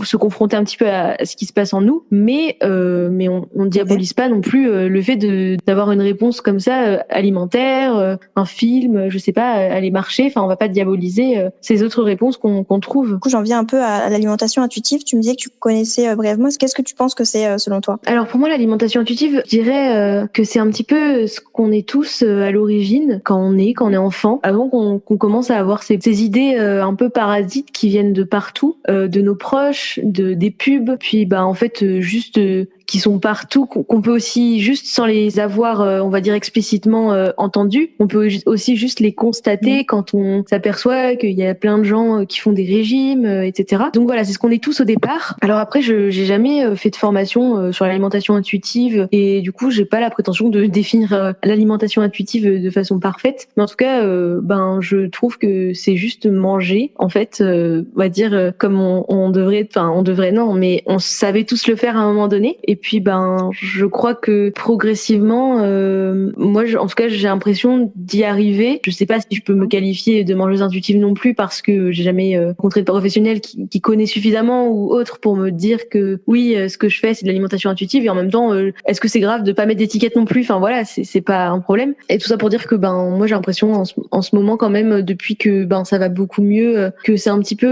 se confronter un petit peu à ce qui se passe en nous. Mais on diabolise pas non plus le fait d'avoir une réponse comme ça alimentaire, un film, je sais pas, aller marcher. Enfin, on va pas diaboliser ces autres réponses qu'on trouve. Du coup, j'en viens un peu à l'alimentation intuitive. Tu me disais que tu connaissais brièvement. Qu'est-ce que tu penses que c'est selon toi? Alors pour moi, l'alimentation intuitive, je dirais que c'est un petit peu ce qu'on est tous à l'origine quand on est enfant, avant qu'on commence à avoir ces idées un peu parasites qui viennent de partout, de nos proches, des pubs, puis en fait juste qui sont partout, qu'on peut aussi juste sans les avoir, on va dire explicitement entendus, on peut aussi juste les constater quand on s'aperçoit qu'il y a plein de gens qui font des régimes, etc. Donc voilà, c'est ce qu'on est tous au départ. Alors après, j'ai jamais fait de formation sur l'alimentation intuitive et du coup, j'ai pas la prétention de définir l'alimentation intuitive de façon parfaite. Mais en tout cas, je trouve que c'est juste manger, en fait, on va dire comme on devrait, non, mais on savait tous le faire à un moment donné. Et puis, je crois que progressivement, moi, en tout cas, j'ai l'impression d'y arriver. Je sais pas si je peux me qualifier de mangeuse intuitive non plus parce que j'ai jamais rencontré de professionnel qui connaît suffisamment ou autre pour me dire que oui, ce que je fais, c'est de l'alimentation intuitive. Et en même temps, est-ce que c'est grave de pas mettre d'étiquette non plus? Enfin voilà, c'est pas un problème. Et tout ça pour dire que moi, j'ai l'impression en ce moment quand même, depuis que ça va beaucoup mieux, que c'est un petit peu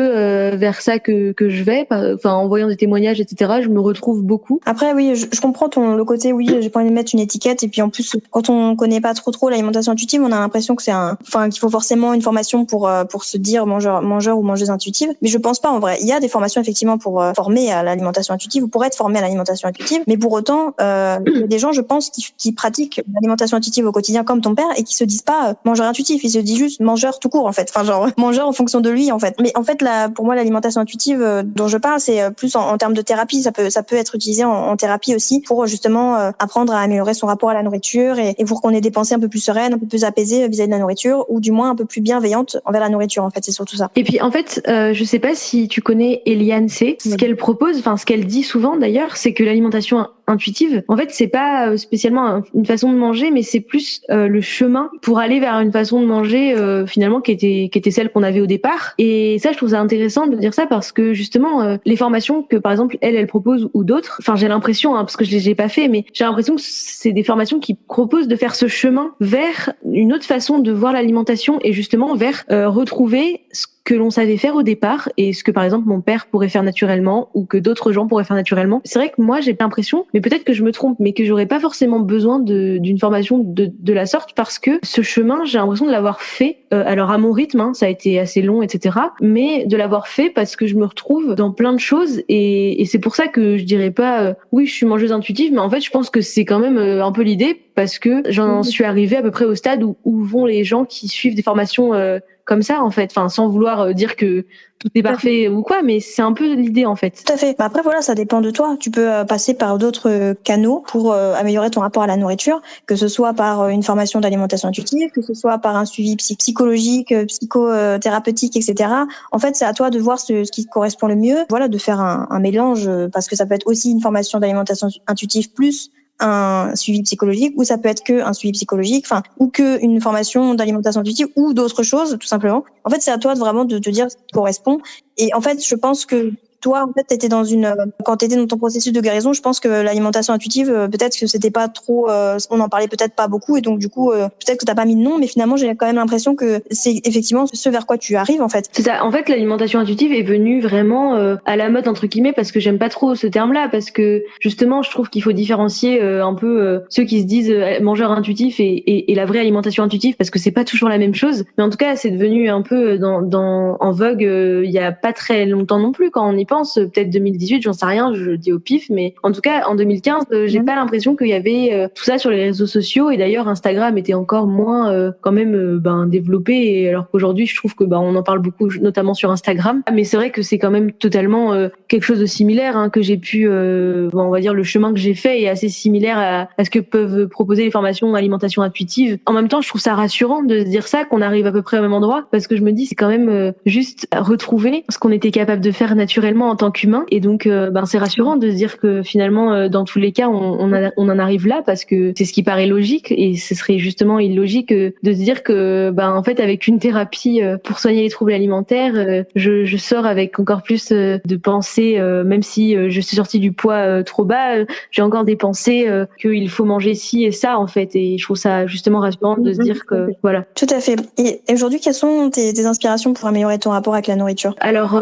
vers ça que je vais. Enfin, en voyant des témoignages, etc., je me retrouve beaucoup. Après, oui, je comprends le côté, oui, j'ai pas envie de mettre une étiquette. Et puis en plus, quand on connaît pas trop l'alimentation intuitive, on a l'impression que qu'il faut forcément une formation pour se dire mangeur ou mangeuse intuitive. Mais je pense pas en vrai. Il y a des formations effectivement pour former à l'alimentation intuitive ou pour être formé à l'alimentation intuitive. Mais pour autant, il y a des gens, je pense, qui pratiquent l'alimentation intuitive au quotidien comme ton père et qui se disent pas mangeur intuitif. Ils se disent juste mangeur tout court en fait. Enfin genre mangeur en fonction de lui en fait. Mais en fait pour moi l'alimentation intuitive dont je parle, c'est plus en termes de thérapie. Ça peut être utilisé en thérapie aussi pour justement apprendre à améliorer son rapport à la nourriture et pour qu'on ait des pensées un peu plus sereines, un peu plus apaisées vis-à-vis de la nourriture ou du moins un peu plus bienveillantes envers la nourriture en fait. C'est surtout ça. Et puis en fait, je sais pas si tu connais Eliane C. Ce qu'elle propose, ce qu'elle dit souvent d'ailleurs, c'est que l'alimentation intuitive, en fait, c'est pas spécialement une façon de manger, mais c'est plus le chemin pour aller vers une façon de manger finalement qui était celle qu'on avait au départ. Et ça, je trouve ça intéressant de dire ça parce que justement, les formations que par exemple elle propose ou d'autres, j'ai l'impression, parce que je les ai pas fait, mais j'ai l'impression que c'est des formations qui proposent de faire ce chemin vers une autre façon de voir l'alimentation et justement vers retrouver ce que l'on savait faire au départ et ce que par exemple mon père pourrait faire naturellement ou que d'autres gens pourraient faire naturellement. C'est vrai que moi j'ai l'impression, mais peut-être que je me trompe, mais que j'aurais pas forcément besoin d'une formation de la sorte parce que ce chemin j'ai l'impression de l'avoir fait alors à mon rythme, ça a été assez long, etc. Mais de l'avoir fait parce que je me retrouve dans plein de choses et c'est pour ça que je dirais pas oui je suis mangeuse intuitive, mais en fait je pense que c'est quand même un peu l'idée parce que j'en suis arrivée à peu près au stade où vont les gens qui suivent des formations comme ça en fait, sans vouloir dire que tout est parfait ou quoi, mais c'est un peu l'idée en fait. Tout à fait. Après voilà, ça dépend de toi. Tu peux passer par d'autres canaux pour améliorer ton rapport à la nourriture, que ce soit par une formation d'alimentation intuitive, que ce soit par un suivi psychologique, psychothérapeutique, etc. En fait, c'est à toi de voir ce qui te correspond le mieux. Voilà, de faire un mélange parce que ça peut être aussi une formation d'alimentation intuitive plus un suivi psychologique ou ça peut être que un suivi psychologique, ou que une formation d'alimentation intuitive ou d'autres choses tout simplement. En fait, c'est à toi vraiment de te dire ce qui te correspond. Et en fait, je pense que toi, en fait, quand t'étais dans ton processus de guérison, je pense que l'alimentation intuitive, peut-être que c'était pas trop, on en parlait peut-être pas beaucoup, et donc du coup, peut-être que t'as pas mis de nom, mais finalement, j'ai quand même l'impression que c'est effectivement ce vers quoi tu arrives, en fait. C'est ça. En fait, l'alimentation intuitive est venue vraiment à la mode entre guillemets parce que j'aime pas trop ce terme-là, parce que justement, je trouve qu'il faut différencier un peu ceux qui se disent mangeurs intuitifs et la vraie alimentation intuitive, parce que c'est pas toujours la même chose. Mais en tout cas, c'est devenu un peu en vogue il y a pas très longtemps non plus, quand on y pense, peut-être 2018, j'en sais rien, je dis au pif, mais en tout cas en 2015, j'ai pas l'impression qu'il y avait tout ça sur les réseaux sociaux, et d'ailleurs Instagram était encore moins quand même développé, et alors qu'aujourd'hui je trouve que on en parle beaucoup, notamment sur Instagram, mais c'est vrai que c'est quand même totalement quelque chose de similaire que j'ai pu, on va dire le chemin que j'ai fait est assez similaire à ce que peuvent proposer les formations alimentation intuitive. En même temps, je trouve ça rassurant de se dire ça, qu'on arrive à peu près au même endroit, parce que je me dis c'est quand même juste retrouver ce qu'on était capable de faire naturellement en tant qu'humain, et donc c'est rassurant de se dire que finalement dans tous les cas on en arrive là, parce que c'est ce qui paraît logique, et ce serait justement illogique de se dire que en fait avec une thérapie pour soigner les troubles alimentaires, je sors avec encore plus de pensées, même si je suis sortie du poids trop bas, j'ai encore des pensées qu'il faut manger ci et ça en fait, et je trouve ça justement rassurant de se dire que voilà. Tout à fait. Et aujourd'hui, quelles sont tes inspirations pour améliorer ton rapport avec la nourriture? Alors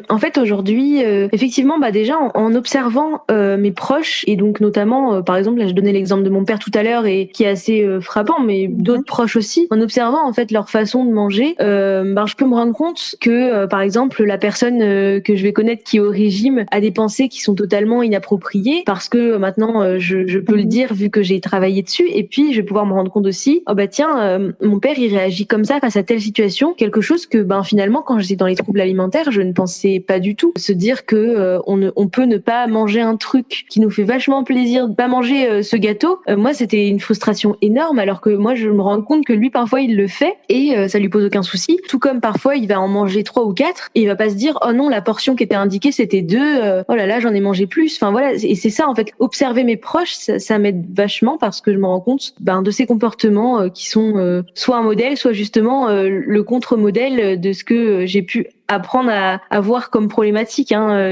en fait aujourd'hui aujourd'hui, effectivement, déjà en observant mes proches, et donc notamment, par exemple, là je donnais l'exemple de mon père tout à l'heure et qui est assez frappant, mais d'autres proches aussi, en observant en fait leur façon de manger, je peux me rendre compte que par exemple la personne que je vais connaître qui est au régime a des pensées qui sont totalement inappropriées, parce que maintenant je peux le dire vu que j'ai travaillé dessus, et puis je vais pouvoir me rendre compte aussi, mon père il réagit comme ça face à telle situation, quelque chose que finalement quand j'étais dans les troubles alimentaires je ne pensais pas du tout. Se dire que on peut ne pas manger un truc qui nous fait vachement plaisir, de pas manger ce gâteau, moi c'était une frustration énorme, alors que moi je me rends compte que lui parfois il le fait et ça lui pose aucun souci, tout comme parfois il va en manger 3 ou 4 et il va pas se dire oh non, la portion qui était indiquée c'était 2, oh là là j'en ai mangé plus. Enfin voilà, et c'est ça en fait, observer mes proches, ça m'aide vachement, parce que je me rends compte de ces comportements qui sont soit un modèle, soit justement le contre-modèle de ce que j'ai pu apprendre à voir comme problématique,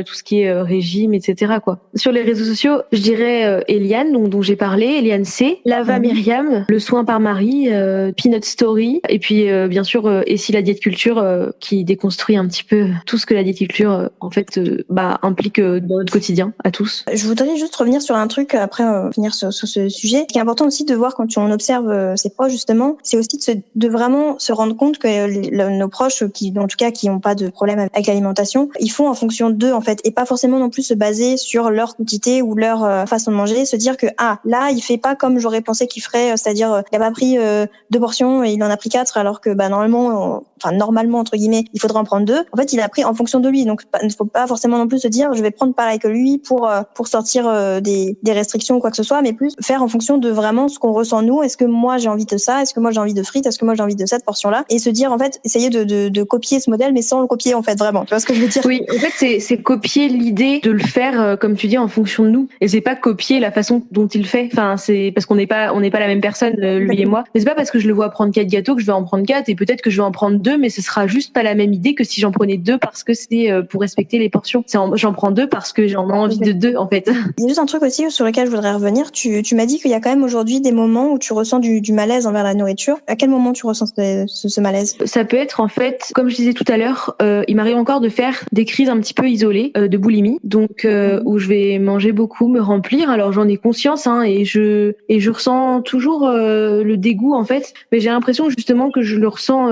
tout ce qui est régime, etc. quoi. Sur les réseaux sociaux, je dirais Eliane, dont j'ai parlé, Eliane C, Lava Myriam, Le Soin par Marie, Peanut Story, et puis bien sûr Et si la diète culture, qui déconstruit un petit peu tout ce que la diète culture implique dans notre quotidien à tous. Je voudrais juste revenir sur un truc après finir sur ce sujet. Ce qui est important aussi de voir quand on observe ses proches justement, c'est aussi de vraiment se rendre compte que nos proches qui n'ont pas de problème avec l'alimentation, ils font en fonction d'eux en fait, et pas forcément non plus se baser sur leur quantité ou leur façon de manger, se dire que là il fait pas comme j'aurais pensé qu'il ferait, c'est-à-dire il a pas pris 2 portions et il en a pris 4, alors que normalement entre guillemets il faudrait en prendre 2. En fait il a pris en fonction de lui, donc il ne faut pas forcément non plus se dire je vais prendre pareil que lui pour sortir des restrictions ou quoi que ce soit, mais plus faire en fonction de vraiment ce qu'on ressent nous. Est-ce que moi j'ai envie de ça, est-ce que moi j'ai envie de frites, est-ce que moi j'ai envie de cette portion là, et se dire en fait essayer de copier ce modèle mais sans le copier en fait vraiment, tu vois ce que je veux dire? Oui, en fait c'est copier l'idée de le faire comme tu dis en fonction de nous, et c'est pas copier la façon dont il fait, c'est parce qu'on n'est pas la même personne lui et moi, mais c'est pas parce que je le vois prendre 4 gâteaux que je vais en prendre 4, et peut-être que je vais en prendre 2, mais ce sera juste pas la même idée que si j'en prenais 2 parce que c'est pour respecter les portions. J'en prends 2 parce que j'en ai envie de 2 en fait. Il y a juste un truc aussi sur lequel je voudrais revenir. Tu m'as dit qu'il y a quand même aujourd'hui des moments où tu ressens du malaise envers la nourriture. À quel moment tu ressens ce malaise? Ça peut être en fait, comme je disais tout à l'heure, il m'arrive encore de faire des crises un petit peu isolées de boulimie, donc où je vais manger beaucoup, me remplir. Alors j'en ai conscience et je ressens toujours le dégoût en fait, mais j'ai l'impression justement que je le ressens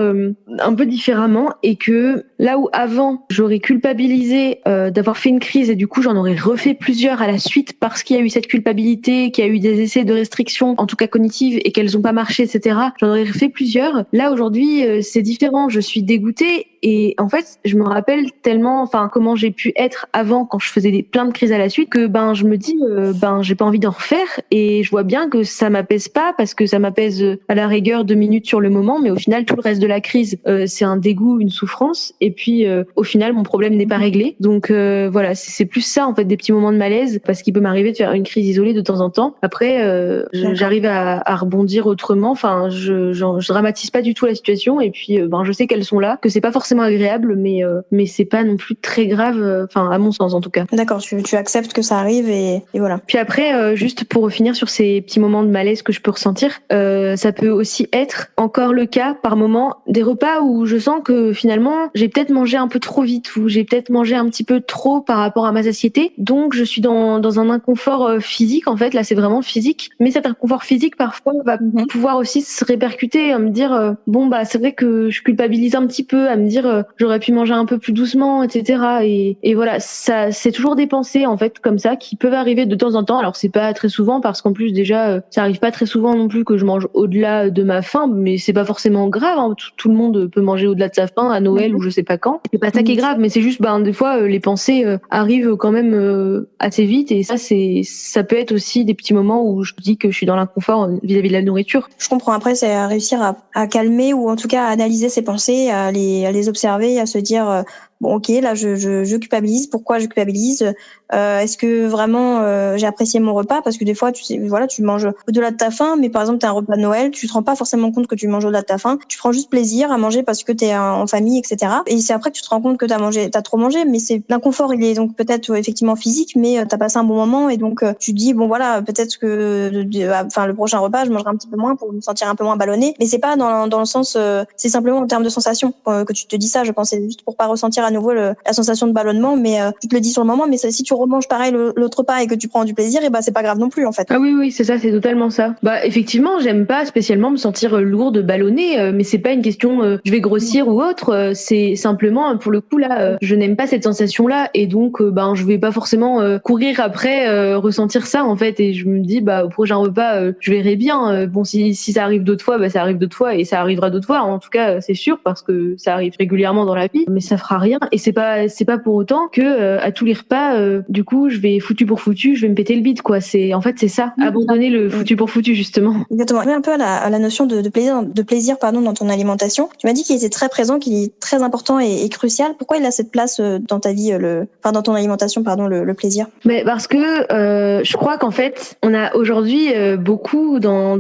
un peu différemment, et que là où avant j'aurais culpabilisé d'avoir fait une crise, et du coup j'en aurais refait plusieurs à la suite parce qu'il y a eu cette culpabilité, qu'il y a eu des essais de restriction, en tout cas cognitives, et qu'elles ont pas marché, etc. J'en aurais refait plusieurs. Là aujourd'hui c'est différent, je suis dégoûtée, et en fait je me rappelle tellement comment j'ai pu être avant quand je faisais plein de crises à la suite, que je me dis j'ai pas envie d'en refaire, et je vois bien que ça m'apaise pas, parce que ça m'apaise à la rigueur 2 minutes sur le moment, mais au final tout le reste de la crise c'est un dégoût, une souffrance, et puis au final mon problème n'est pas réglé. Donc voilà, c'est plus ça en fait, des petits moments de malaise, parce qu'il peut m'arriver de faire une crise isolée de temps en temps. Après j'arrive à rebondir autrement, je dramatise pas du tout la situation, et puis je sais qu'elles sont là, que c'est pas forcément agréable, mais c'est pas non plus très grave, à mon sens en tout cas. D'accord, tu acceptes que ça arrive, et voilà. Puis après juste pour finir sur ces petits moments de malaise que je peux ressentir, ça peut aussi être encore le cas par moment des repas où je sens que finalement j'ai peut-être mangé un peu trop vite, ou j'ai peut-être mangé un petit peu trop par rapport à ma satiété, donc je suis dans un inconfort physique en fait. Là c'est vraiment physique, mais cet inconfort physique parfois va pouvoir aussi se répercuter, à me dire c'est vrai que je culpabilise un petit peu, à me dire j'aurais pu manger un peu plus doucement, etc. Et voilà, ça c'est toujours des pensées en fait comme ça qui peuvent arriver de temps en temps. Alors c'est pas très souvent, parce qu'en plus déjà ça arrive pas très souvent non plus que je mange au-delà de ma faim, mais c'est pas forcément grave, tout le monde peut manger au-delà de sa faim à Noël ou je sais pas quand. C'est pas ça qui est grave, mais c'est juste des fois les pensées arrivent quand même assez vite, et ça peut être aussi des petits moments où je dis que je suis dans l'inconfort vis-à-vis de la nourriture. Je comprends. Après c'est à réussir à calmer, ou en tout cas à analyser ses pensées, à les observer, à se dire ok, là je culpabilise. Pourquoi je culpabilise? Est-ce que vraiment j'ai apprécié mon repas? Parce que des fois tu manges au-delà de ta faim, mais par exemple t'as un repas de Noël, tu te rends pas forcément compte que tu manges au-delà de ta faim. Tu prends juste plaisir à manger parce que t'es en famille, etc. Et c'est après que tu te rends compte que t'as trop mangé, mais c'est l'inconfort, il est donc peut-être effectivement physique, mais t'as passé un bon moment, et donc tu te dis peut-être que le prochain repas je mangerai un petit peu moins pour me sentir un peu moins ballonné. Mais c'est pas dans le sens, c'est simplement en termes de sensation que tu te dis ça. Je pense c'est juste pour pas ressentir à nouveau la sensation de ballonnement, mais tu te le dis sur le moment, mais si tu remanges pareil l'autre repas et que tu prends du plaisir, et c'est pas grave non plus en fait. Ah oui, c'est ça, c'est totalement ça. Effectivement, j'aime pas spécialement me sentir lourde, ballonnée, mais c'est pas une question je vais grossir ou autre, c'est simplement pour le coup là, je n'aime pas cette sensation là et donc je vais pas forcément courir après ressentir ça en fait et je me dis au prochain repas je verrai bien. Bon si ça arrive d'autres fois, ça arrive d'autres fois et ça arrivera d'autres fois. En tout cas, c'est sûr parce que ça arrive régulièrement dans la vie, mais ça fera rien et c'est pas pour autant que à tous les repas du coup je vais foutu pour foutu, je vais me péter le bide quoi. C'est ça, abandonner le foutu pour foutu justement. Exactement. Je reviens un peu à la notion de plaisir dans ton alimentation. Tu m'as dit qu'il était très présent, qu'il est très important et crucial. Pourquoi il a cette place dans ta vie, dans ton alimentation, le plaisir? Mais parce que je crois qu'en fait, on a aujourd'hui beaucoup dans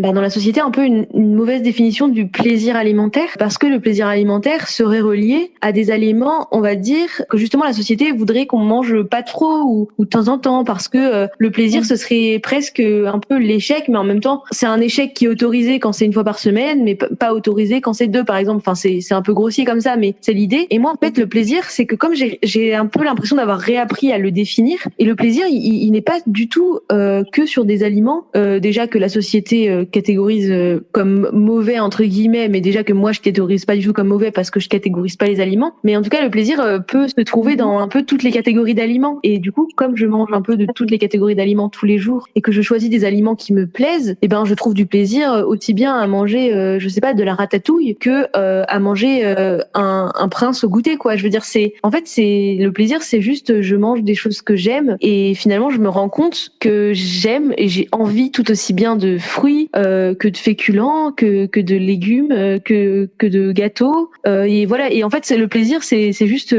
la société un peu une mauvaise définition du plaisir alimentaire, parce que le plaisir alimentaire serait relié à des aliments, on va dire, que justement la société voudrait qu'on mange pas trop ou de temps en temps, parce que le plaisir ce serait presque un peu l'échec, mais en même temps c'est un échec qui est autorisé quand c'est une fois par semaine, mais pas autorisé quand c'est 2 par exemple. Enfin c'est un peu grossier comme ça, mais c'est l'idée. Et moi en fait le plaisir, c'est que comme j'ai un peu l'impression d'avoir réappris à le définir, et le plaisir il n'est pas du tout que sur des aliments déjà que la société catégorise comme mauvais entre guillemets, mais déjà que moi je catégorise pas du tout comme mauvais parce que je catégorise pas les aliments. Mais en tout cas le plaisir peut se trouver dans un peu toutes les catégories d'aliments. Et du coup comme je mange un peu de toutes les catégories d'aliments tous les jours et que je choisis des aliments qui me plaisent, et je trouve du plaisir aussi bien à manger je sais pas de la ratatouille que à manger un prince au goûter quoi. Je veux dire c'est le plaisir, c'est juste je mange des choses que j'aime et finalement je me rends compte que j'aime et j'ai envie tout aussi bien de fruits que de féculents, que de légumes, que de gâteaux et voilà. Et en fait c'est le plaisir, c'est juste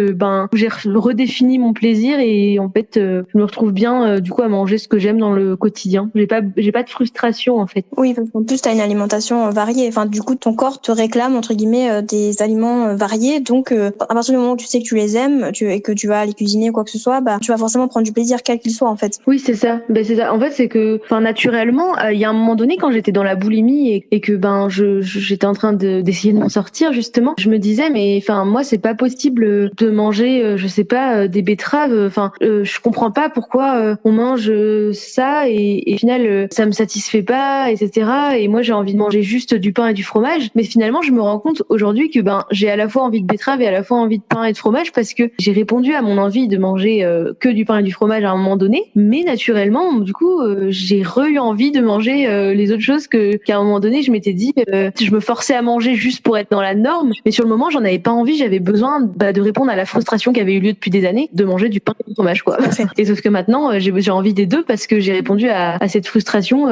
j'ai redéfini mon plaisir et en fait je me retrouve bien du coup à manger ce que j'aime dans le quotidien. J'ai pas de frustration en fait. Oui, en plus tu as une alimentation variée. Enfin du coup ton corps te réclame entre guillemets des aliments variés. Donc à partir du moment où tu sais que tu les aimes et que tu vas les cuisiner ou quoi que ce soit, tu vas forcément prendre du plaisir quel qu'il soit en fait. Oui, c'est ça. C'est ça. En fait, c'est que naturellement, il y a un moment donné quand j'étais dans la boulimie et que j'étais en train d'essayer de m'en sortir justement, je me disais mais moi c'est pas possible de manger je sais pas des betteraves, je comprends pas pourquoi on mange ça et au final ça me satisfait pas, etc. Et moi j'ai envie de manger juste du pain et du fromage, mais finalement je me rends compte aujourd'hui que j'ai à la fois envie de betterave et à la fois envie de pain et de fromage parce que j'ai répondu à mon envie de manger que du pain et du fromage à un moment donné, mais naturellement du coup j'ai eu envie de manger les autres choses qu'à un moment donné je m'étais dit je me forçais à manger juste pour être dans la norme, mais sur le moment j'en avais pas envie, j'avais besoin de répondre à la frustration qui avait eu lieu depuis des années de manger du pain et du fromage quoi. Et sauf que maintenant j'ai envie des deux parce que j'ai répondu à cette frustration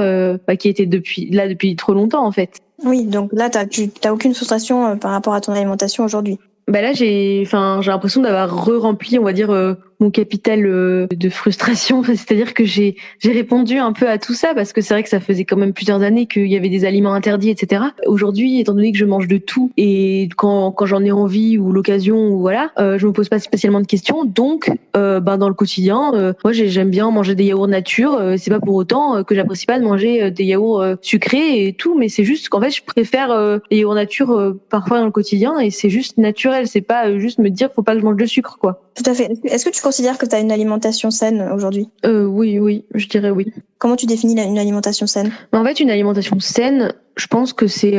qui était depuis trop longtemps en fait. Oui, donc là t'as aucune frustration par rapport à ton alimentation aujourd'hui. Là j'ai l'impression d'avoir rempli on va dire mon capital de frustration, c'est-à-dire que j'ai répondu un peu à tout ça parce que c'est vrai que ça faisait quand même plusieurs années qu'il y avait des aliments interdits, etc. Aujourd'hui, étant donné que je mange de tout et quand j'en ai envie ou l'occasion ou voilà, je me pose pas spécialement de questions. Donc, dans le quotidien, moi j'aime bien manger des yaourts nature. C'est pas pour autant que j'apprécie pas de manger des yaourts sucrés et tout, mais c'est juste qu'en fait je préfère les yaourts nature parfois dans le quotidien et c'est juste naturel. C'est pas juste me dire faut pas que je mange de sucre quoi. Tout à fait. Est-ce que tu considères que tu as une alimentation saine aujourd'hui ? Oui, je dirais oui. Comment tu définis une alimentation saine ? En fait, une alimentation saine, je pense que c'est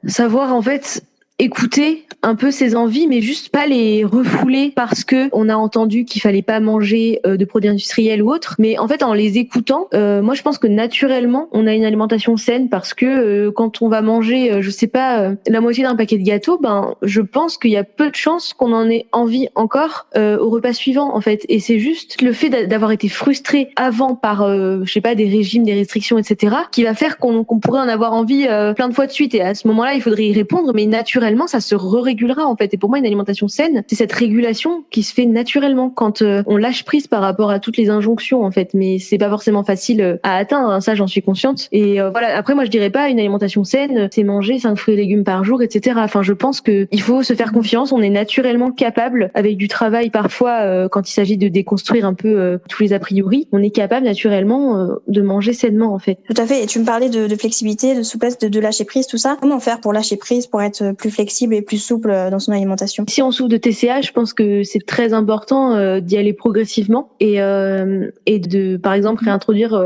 savoir en fait écouter un peu ses envies, mais juste pas les refouler parce que on a entendu qu'il fallait pas manger de produits industriels ou autres. Mais en fait, en les écoutant, moi, je pense que naturellement, on a une alimentation saine parce que quand on va manger, je sais pas, la moitié d'un paquet de gâteaux, je pense qu'il y a peu de chances qu'on en ait envie encore au repas suivant, en fait. Et c'est juste le fait d'avoir été frustré avant par, je sais pas, des régimes, des restrictions, etc., qui va faire qu'on pourrait en avoir envie plein de fois de suite. Et à ce moment-là, il faudrait y répondre, mais naturellement, ça se régulera en fait. Et pour moi, une alimentation saine, c'est cette régulation qui se fait naturellement quand on lâche prise par rapport à toutes les injonctions en fait. Mais c'est pas forcément facile à atteindre, hein, ça j'en suis consciente. Et voilà. Après, moi je dirais pas une alimentation saine, c'est manger 5 fruits et légumes par jour, etc. Enfin, je pense que il faut se faire confiance. On est naturellement capable, avec du travail parfois, quand il s'agit de déconstruire un peu tous les a priori, on est capable naturellement de manger sainement en fait. Tout à fait. Et tu me parlais de flexibilité, de souplesse, de lâcher prise, tout ça. Comment faire pour lâcher prise, pour être plus flexible et plus souple dans son alimentation. Si on souffre de TCA, je pense que c'est très important d'y aller progressivement et de, par exemple, réintroduire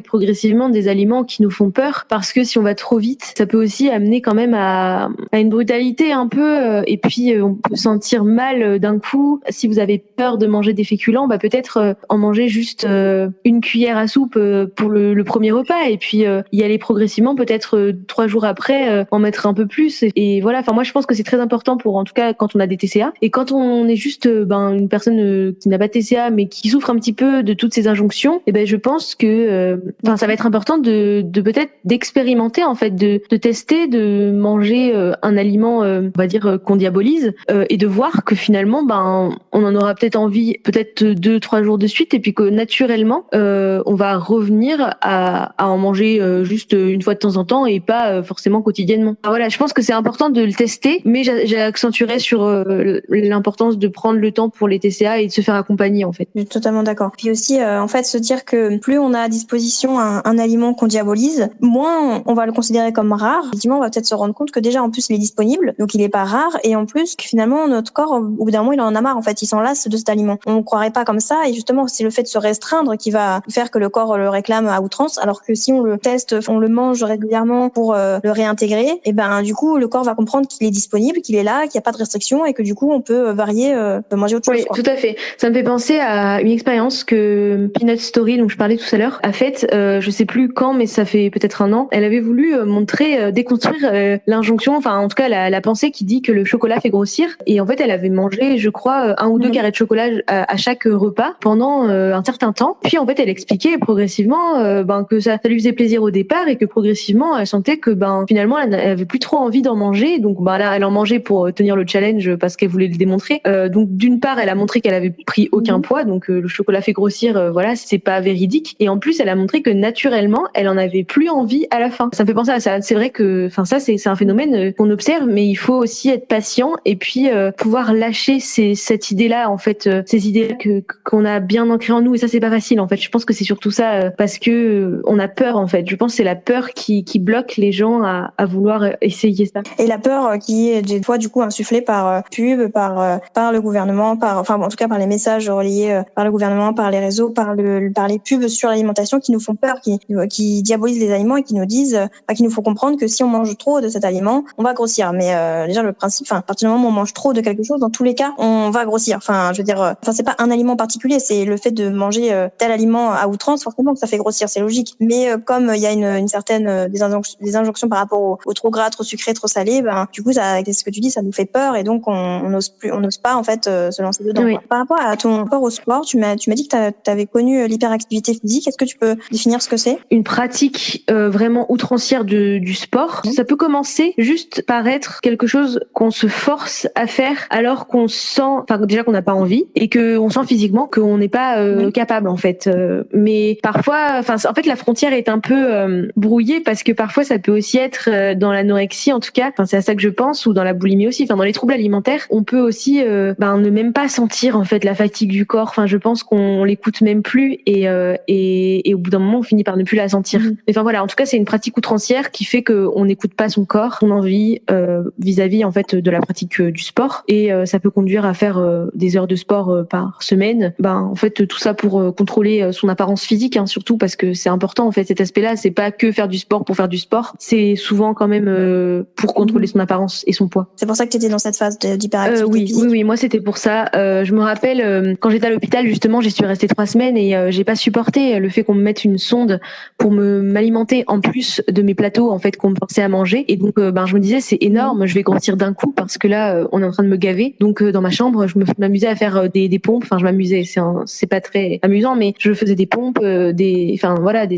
progressivement des aliments qui nous font peur, parce que si on va trop vite, ça peut aussi amener quand même à une brutalité un peu, et puis on peut sentir mal d'un coup. Si vous avez peur de manger des féculents, peut-être en manger juste une cuillère à soupe pour le premier repas, et puis y aller progressivement, peut-être 3 jours après en mettre un peu plus, et voilà. Enfin, moi je pense que c'est très important pour, en tout cas quand on a des TCA, et quand on est juste une personne qui n'a pas de TCA mais qui souffre un petit peu de toutes ces injonctions, et je pense que ça va être important de peut-être d'expérimenter, en fait, de tester, de manger un aliment on va dire qu'on diabolise, et de voir que finalement on en aura peut-être envie peut-être 2-3 jours de suite, et puis que naturellement on va revenir à en manger juste une fois de temps en temps, et pas forcément quotidiennement. Alors voilà, je pense que c'est important de le tester, mais j'accentuerais sur l'importance de prendre le temps pour les TCA et de se faire accompagner, en fait. Je suis totalement d'accord. Puis aussi, en fait, se dire que plus on a à disposition un aliment qu'on diabolise, moins on va le considérer comme rare. Effectivement, on va peut-être se rendre compte que déjà, en plus, il est disponible, donc il est pas rare, et en plus, que finalement, notre corps, au bout d'un moment, il en a marre, en fait, il s'en lasse de cet aliment. On ne croirait pas comme ça, et justement, c'est le fait de se restreindre qui va faire que le corps le réclame à outrance, alors que si on le teste, on le mange régulièrement pour le réintégrer, et du coup, le corps va comprendre qu'il est disponible, qu'il est là, qu'il n'y a pas de restriction, et que du coup, on peut varier, manger autre chose. Oui, tout à fait. Ça me fait penser à une expérience que Peanut Story, dont je parlais tout à l'heure, a faite, je sais plus quand, mais ça fait peut-être 1 an. Elle avait voulu déconstruire l'injonction, enfin en tout cas la pensée qui dit que le chocolat fait grossir. Et en fait, elle avait mangé, je crois, 1 ou 2 carrés de chocolat à chaque repas pendant un certain temps. Puis en fait, elle expliquait progressivement que ça lui faisait plaisir au départ, et que progressivement, elle sentait que finalement, elle avait plus trop envie d'en manger. Donc là, elle en mangeait pour tenir le challenge, parce qu'elle voulait le démontrer. Donc d'une part, elle a montré qu'elle avait pris aucun poids, donc le chocolat fait grossir, voilà, c'est pas véridique. Et en plus, elle a montré que naturellement, elle en avait plus envie à la fin. Ça me fait penser à ça. C'est vrai que, ça, c'est un phénomène qu'on observe, mais il faut aussi être patient, et puis pouvoir lâcher cette idée-là, en fait, ces idées qu'on a bien ancrées en nous. Et ça, c'est pas facile, en fait. Je pense que c'est surtout ça, parce que on a peur, en fait. Je pense que c'est la peur qui bloque les gens à vouloir essayer ça. Et la peur qui est des fois du coup insufflée par pub, par le gouvernement, en tout cas par les messages relayés par le gouvernement, par les réseaux, par les pubs sur l'alimentation, qui nous font peur, qui diabolisent les aliments, et qui nous disent, qui nous font comprendre que si on mange trop de cet aliment, on va grossir. Mais déjà le principe, à partir du moment où on mange trop de quelque chose, dans tous les cas, on va grossir. Je veux dire, c'est pas un aliment particulier, c'est le fait de manger tel aliment à outrance, forcément que ça fait grossir, c'est logique. Mais comme il y a une certaine des injonctions par rapport au trop gras, trop sucré, trop salé, du coup, c'est ce que tu dis, ça nous fait peur, et donc on n'ose pas, en fait, se lancer dedans. Oui. Par rapport à ton rapport au sport, tu m'as dit que tu avais connu l'hyperactivité physique. Est-ce que tu peux définir ce que c'est ? Une pratique vraiment outrancière du sport. Ça peut commencer juste par être quelque chose qu'on se force à faire alors qu'on sent, déjà qu'on n'a pas envie, et qu'on sent physiquement qu'on n'est pas capable, en fait. Mais parfois, en fait, la frontière est un peu brouillée, parce que parfois ça peut aussi être dans l'anorexie, en tout cas. C'est à ça que je pense, ou dans la boulimie aussi. Dans les troubles alimentaires, on peut aussi ne même pas sentir, en fait, la fatigue du corps. Je pense qu'on l'écoute même plus, et au bout d'un moment, on finit par ne plus la sentir. Mais voilà, en tout cas, c'est une pratique outrancière qui fait qu'on n'écoute pas son corps, son envie vis-à-vis, en fait, de la pratique du sport, et ça peut conduire à faire des heures de sport par semaine. En fait, tout ça pour contrôler son apparence physique, surtout, parce que c'est important, en fait, cet aspect-là. C'est pas que faire du sport pour faire du sport, c'est souvent quand même pour contrôler son apparence et son poids. C'est pour ça que tu étais dans cette phase d'hyperactivité physique. Oui, moi c'était pour ça. Je me rappelle quand j'étais à l'hôpital, justement, j'y suis restée 3 semaines, et j'ai pas supporté le fait qu'on me mette une sonde pour m'alimenter en plus de mes plateaux, en fait, qu'on me forçait à manger. Et donc je me disais, c'est énorme, je vais grossir d'un coup, parce que là on est en train de me gaver. Donc dans ma chambre, je m'amusais à faire des pompes. Je m'amusais, c'est pas très amusant, mais je faisais des pompes, des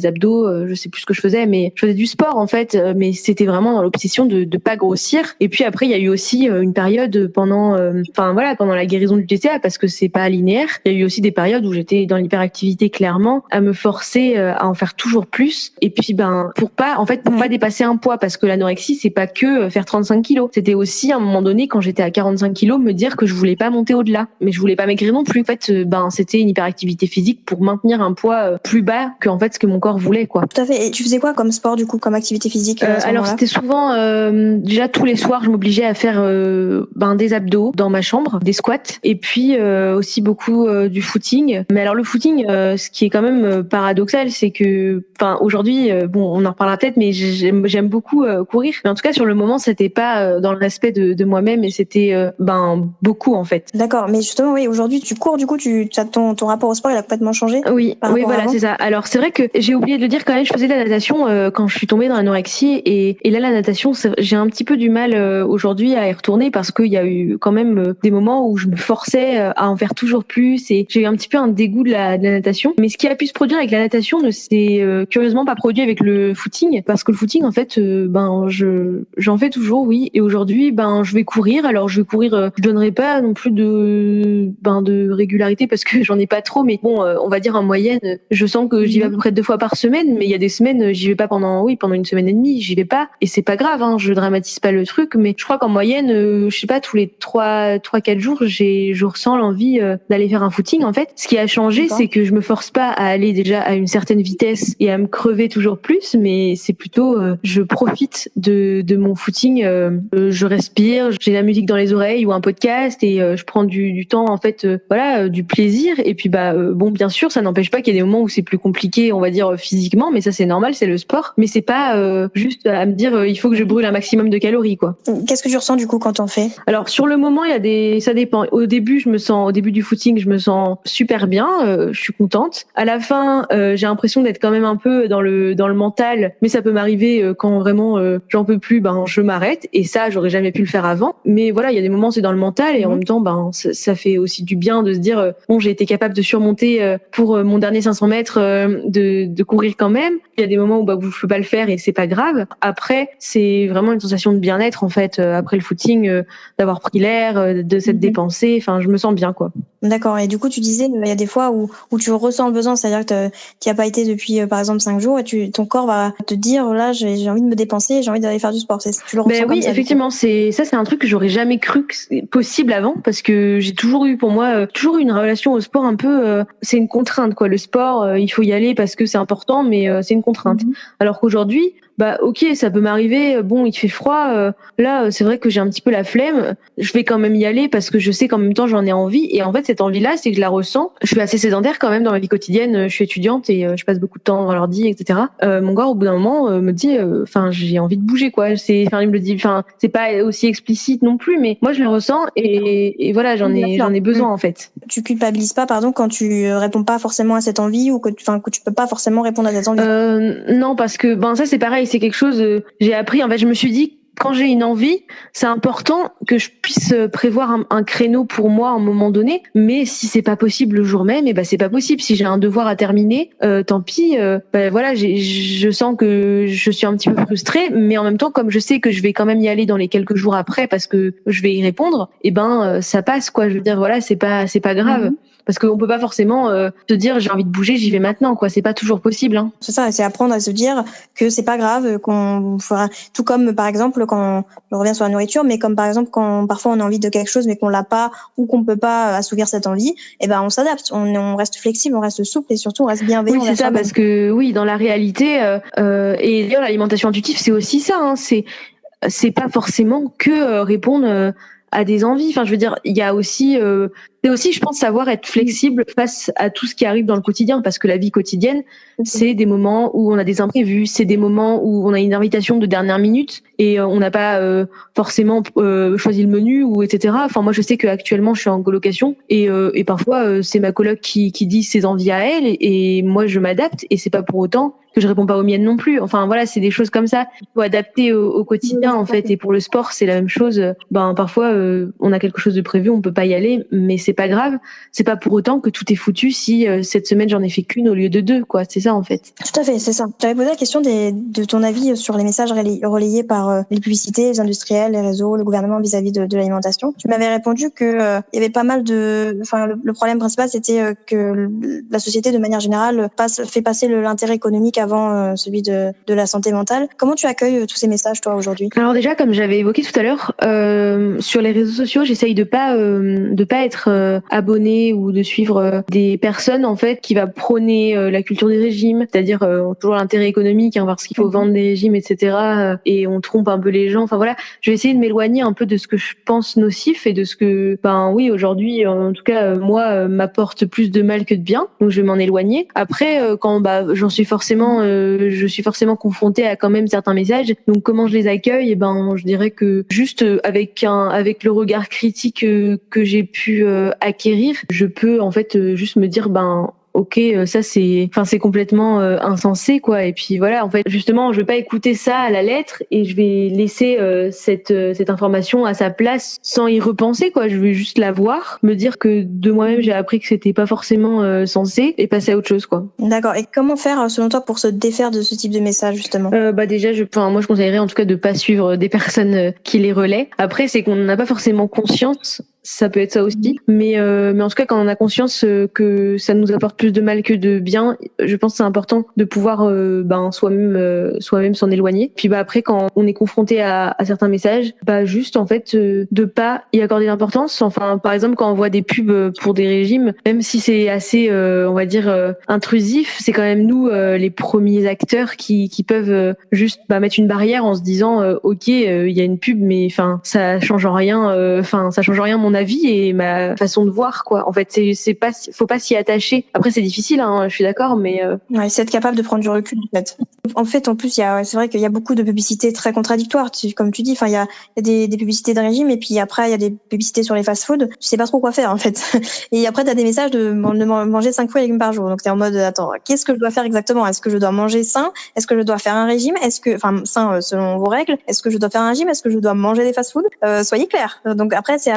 abdos, je sais plus ce que je faisais, mais je faisais du sport, en fait, mais c'était vraiment dans l'obsession de pas grossir. Et puis après, il y a eu aussi une période pendant la guérison du TCA, parce que c'est pas linéaire. Il y a eu aussi des périodes où j'étais dans l'hyperactivité, clairement, à me forcer à en faire toujours plus. Et puis pour pas dépasser un poids, parce que l'anorexie, c'est pas que faire 35 kilos. C'était aussi, à un moment donné, quand j'étais à 45 kilos, me dire que je voulais pas monter au-delà, mais je voulais pas maigrir non plus. En fait, c'était une hyperactivité physique pour maintenir un poids plus bas que, en fait, ce que mon corps voulait, quoi. Tout à fait. Et tu faisais quoi comme sport, du coup, comme activité physique Alors c'était souvent déjà tous les les soirs, je m'obligeais à faire des abdos dans ma chambre, des squats, et puis aussi beaucoup du footing. Mais alors le footing, ce qui est quand même paradoxal, c'est que, aujourd'hui, on en reparlera peut-être, mais j'aime beaucoup courir. Mais en tout cas, sur le moment, c'était pas dans le respect de moi-même, et c'était beaucoup en fait. D'accord, mais justement, oui, aujourd'hui, tu cours, du coup, ton rapport au sport, il a complètement changé. Oui, voilà, c'est ça. Alors c'est vrai que j'ai oublié de le dire quand même, je faisais de la natation quand je suis tombée dans l'anorexie, et là la natation, j'ai un petit peu du mal aujourd'hui à y retourner, parce qu'il y a eu quand même des moments où je me forçais à en faire toujours plus, et j'ai eu un petit peu un dégoût de la natation. Mais ce qui a pu se produire avec la natation ne s'est curieusement pas produit avec le footing, parce que le footing en fait, j'en fais toujours, oui. Et aujourd'hui, je vais courir. Alors je vais courir, je donnerai pas non plus de régularité parce que j'en ai pas trop, mais bon, on va dire en moyenne, je sens que j'y vais à peu près 2 fois par semaine, mais il y a des semaines, j'y vais pas pendant une semaine et demie, j'y vais pas, et c'est pas grave, hein, je dramatise pas le truc, mais je crois qu'en moyenne, je sais pas, tous les 3-4 jours, je ressens l'envie d'aller faire un footing, en fait. Ce qui a changé, c'est que je me force pas à aller déjà à une certaine vitesse et à me crever toujours plus, mais c'est plutôt, je profite de mon footing, je respire, j'ai la musique dans les oreilles ou un podcast, et je prends du temps, en fait, du plaisir. Et puis bien sûr, ça n'empêche pas qu'il y a des moments où c'est plus compliqué, on va dire physiquement, mais ça c'est normal, c'est le sport. Mais c'est pas juste à me dire il faut que je brûle un maximum de calories, quoi. Qu'est-ce que tu ressens du coup quand t'en fais? Alors sur le moment, ça dépend. Au début du footing, je me sens super bien, je suis contente. À la fin, j'ai l'impression d'être quand même un peu dans le mental, mais ça peut m'arriver quand vraiment j'en peux plus, je m'arrête, et ça j'aurais jamais pu le faire avant. Mais voilà, il y a des moments c'est dans le mental, et en même temps ça fait aussi du bien de se dire j'ai été capable de surmonter pour mon dernier 500 mètres de courir quand même. Il y a des moments où vous ne pouvez pas le faire, et c'est pas grave. Après, c'est vraiment une sensation de bien-être en fait après le footing, d'avoir pris l'air, de s'être dépensé. Enfin, je me sens bien, quoi. D'accord. Et du coup, tu disais, il y a des fois où tu ressens le besoin, c'est-à-dire que tu n'y as pas été depuis, par exemple, 5 jours, et ton corps va te dire, là, j'ai envie de me dépenser, j'ai envie d'aller faire du sport. Tu le ressens comme oui, ça, effectivement, c'est un truc que j'aurais jamais cru que c'est possible avant, parce que j'ai toujours eu, pour moi, toujours eu une relation au sport un peu, c'est une contrainte, quoi. Le sport, il faut y aller parce que c'est important, mais c'est une contrainte. Alors qu'aujourd'hui, ok, ça peut m'arriver, il fait froid, là, c'est vrai que j'ai un petit peu la flemme, je vais quand même y aller parce que je sais qu'en même temps j'en ai envie, et en fait cette envie-là, c'est que je la ressens. Je suis assez sédentaire quand même dans ma vie quotidienne, je suis étudiante et je passe beaucoup de temps dans l'ordi, etc. Mon corps au bout d'un moment me dit, j'ai envie de bouger, quoi. Il me le dit, c'est pas aussi explicite non plus, mais moi je le ressens, et voilà, j'en ai besoin en fait. Tu culpabilises pas, pardon, quand tu réponds pas forcément à cette envie, ou que tu peux pas forcément répondre à cette envie? Non, parce que ça c'est pareil, c'est quelque chose, j'ai appris, en fait, je me suis dit, quand j'ai une envie, c'est important que je puisse prévoir un créneau pour moi à un moment donné, mais si c'est pas possible le jour même, c'est pas possible. Si j'ai un devoir à terminer, tant pis, je sens que je suis un petit peu frustrée, mais en même temps, comme je sais que je vais quand même y aller dans les quelques jours après parce que je vais y répondre, ça passe, quoi. Je veux dire, voilà, c'est pas grave. Parce qu'on peut pas forcément te dire j'ai envie de bouger, j'y vais maintenant, quoi. C'est pas toujours possible, hein. C'est ça, c'est apprendre à se dire que c'est pas grave, qu'on fera tout, comme par exemple quand je reviens sur la nourriture, mais comme par exemple quand parfois on a envie de quelque chose mais qu'on l'a pas, ou qu'on peut pas assouvir cette envie, on s'adapte, on reste flexible, on reste souple, et surtout on reste bienveillant. Oui, c'est ça, parce que oui, dans la réalité, et d'ailleurs l'alimentation intuitive, c'est aussi ça, hein. C'est pas forcément que répondre à des envies. Enfin, je veux dire, il y a aussi, c'est aussi, je pense, savoir être flexible face à tout ce qui arrive dans le quotidien, parce que la vie quotidienne, c'est des moments où on a des imprévus, c'est des moments où on a une invitation de dernière minute et on n'a pas forcément choisi le menu, ou etc. Enfin, moi, je sais que actuellement, je suis en colocation, et parfois c'est ma coloc qui dit ses envies à elle, et moi je m'adapte, et c'est pas pour autant que je réponds pas aux miennes non plus. Enfin voilà, c'est des choses comme ça. Il faut adapter au quotidien, en fait. Et pour le sport, c'est la même chose. Parfois, on a quelque chose de prévu, on peut pas y aller, mais c'est pas grave. C'est pas pour autant que tout est foutu si cette semaine j'en ai fait qu'une au lieu de 2, quoi. C'est ça, en fait. Tout à fait, c'est ça. J'avais posé la question de ton avis sur les messages relayés par les publicités, les industriels, les réseaux, le gouvernement vis-à-vis de l'alimentation. Tu m'avais répondu que il y avait pas mal le problème principal, c'était que la société, de manière générale, fait passer l'intérêt économique avant celui de la santé mentale. Comment tu accueilles tous ces messages, toi, aujourd'hui? Alors déjà, comme j'avais évoqué tout à l'heure, sur les réseaux sociaux, j'essaye de pas être abonné ou de suivre des personnes, en fait, qui va prôner la culture des régimes, c'est-à-dire toujours l'intérêt économique, parce qu'il faut vendre des régimes, etc. Et on trompe un peu les gens. Enfin voilà, je vais essayer de m'éloigner un peu de ce que je pense nocif et de ce que, oui, aujourd'hui, en tout cas, moi, m'apporte plus de mal que de bien. Donc je vais m'en éloigner. Après, quand je suis forcément confrontée à quand même certains messages. Donc comment je les accueille, je dirais que juste avec le regard critique que j'ai pu acquérir, je peux en fait juste me dire ok, ça c'est complètement insensé quoi. Et puis voilà, en fait justement je vais pas écouter ça à la lettre et je vais laisser cette information à sa place sans y repenser quoi. Je vais juste la voir, me dire que de moi-même j'ai appris que c'était pas forcément censé et passer à autre chose quoi. D'accord. Et comment faire selon toi pour se défaire de ce type de message justement? Déjà moi je conseillerais en tout cas de pas suivre des personnes qui les relaient. Après c'est qu'on n'a pas forcément conscience. Ça peut être ça aussi, mais en tout cas quand on a conscience que ça nous apporte plus de mal que de bien, je pense que c'est important de pouvoir soi-même s'en éloigner. Puis après quand on est confronté à certains messages, juste en fait de pas y accorder d'importance. Enfin par exemple quand on voit des pubs pour des régimes, même si c'est assez on va dire intrusif, c'est quand même nous les premiers acteurs qui peuvent juste mettre une barrière en se disant ok il y a une pub mais ça change rien mon avis et ma façon de voir quoi. En fait, faut pas s'y attacher. Après c'est difficile je suis d'accord mais ouais, c'est être capable de prendre du recul en fait. En plus c'est vrai qu'il y a beaucoup de publicités très contradictoires comme tu dis, il y a des publicités de régime et puis après il y a des publicités sur les fast-food, tu sais pas trop quoi faire en fait. Et après tu as des messages de manger 5 fruits et légumes par jour. Donc tu es en mode attends, qu'est-ce que je dois faire exactement? Est-ce que je dois manger sain? Est-ce que je dois faire un régime? Sain selon vos règles? Est-ce que je dois faire un régime? Est-ce que je dois manger des fast-food? Soyez clairs. Donc après c'est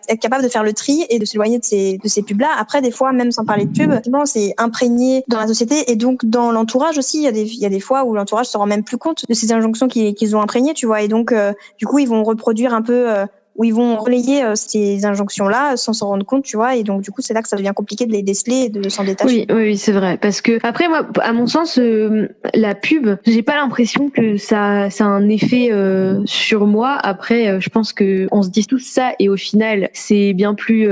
être capable de faire le tri et de s'éloigner de ces pubs-là. Après, des fois, même sans parler de pub, c'est imprégné dans la société et donc dans l'entourage aussi. Il y a des fois où l'entourage se rend même plus compte de ces injonctions qu'ils ont imprégnées, tu vois. Et donc, du coup, ils vont reproduire un peu où ils vont relayer ces injonctions-là sans s'en rendre compte, tu vois. Et donc, du coup, c'est là que ça devient compliqué de les déceler et de s'en détacher. Oui, c'est vrai. Parce que après, moi, à mon sens, la pub, j'ai pas l'impression que ça a un effet sur moi. Après, je pense que on se dit tous ça et au final, c'est bien plus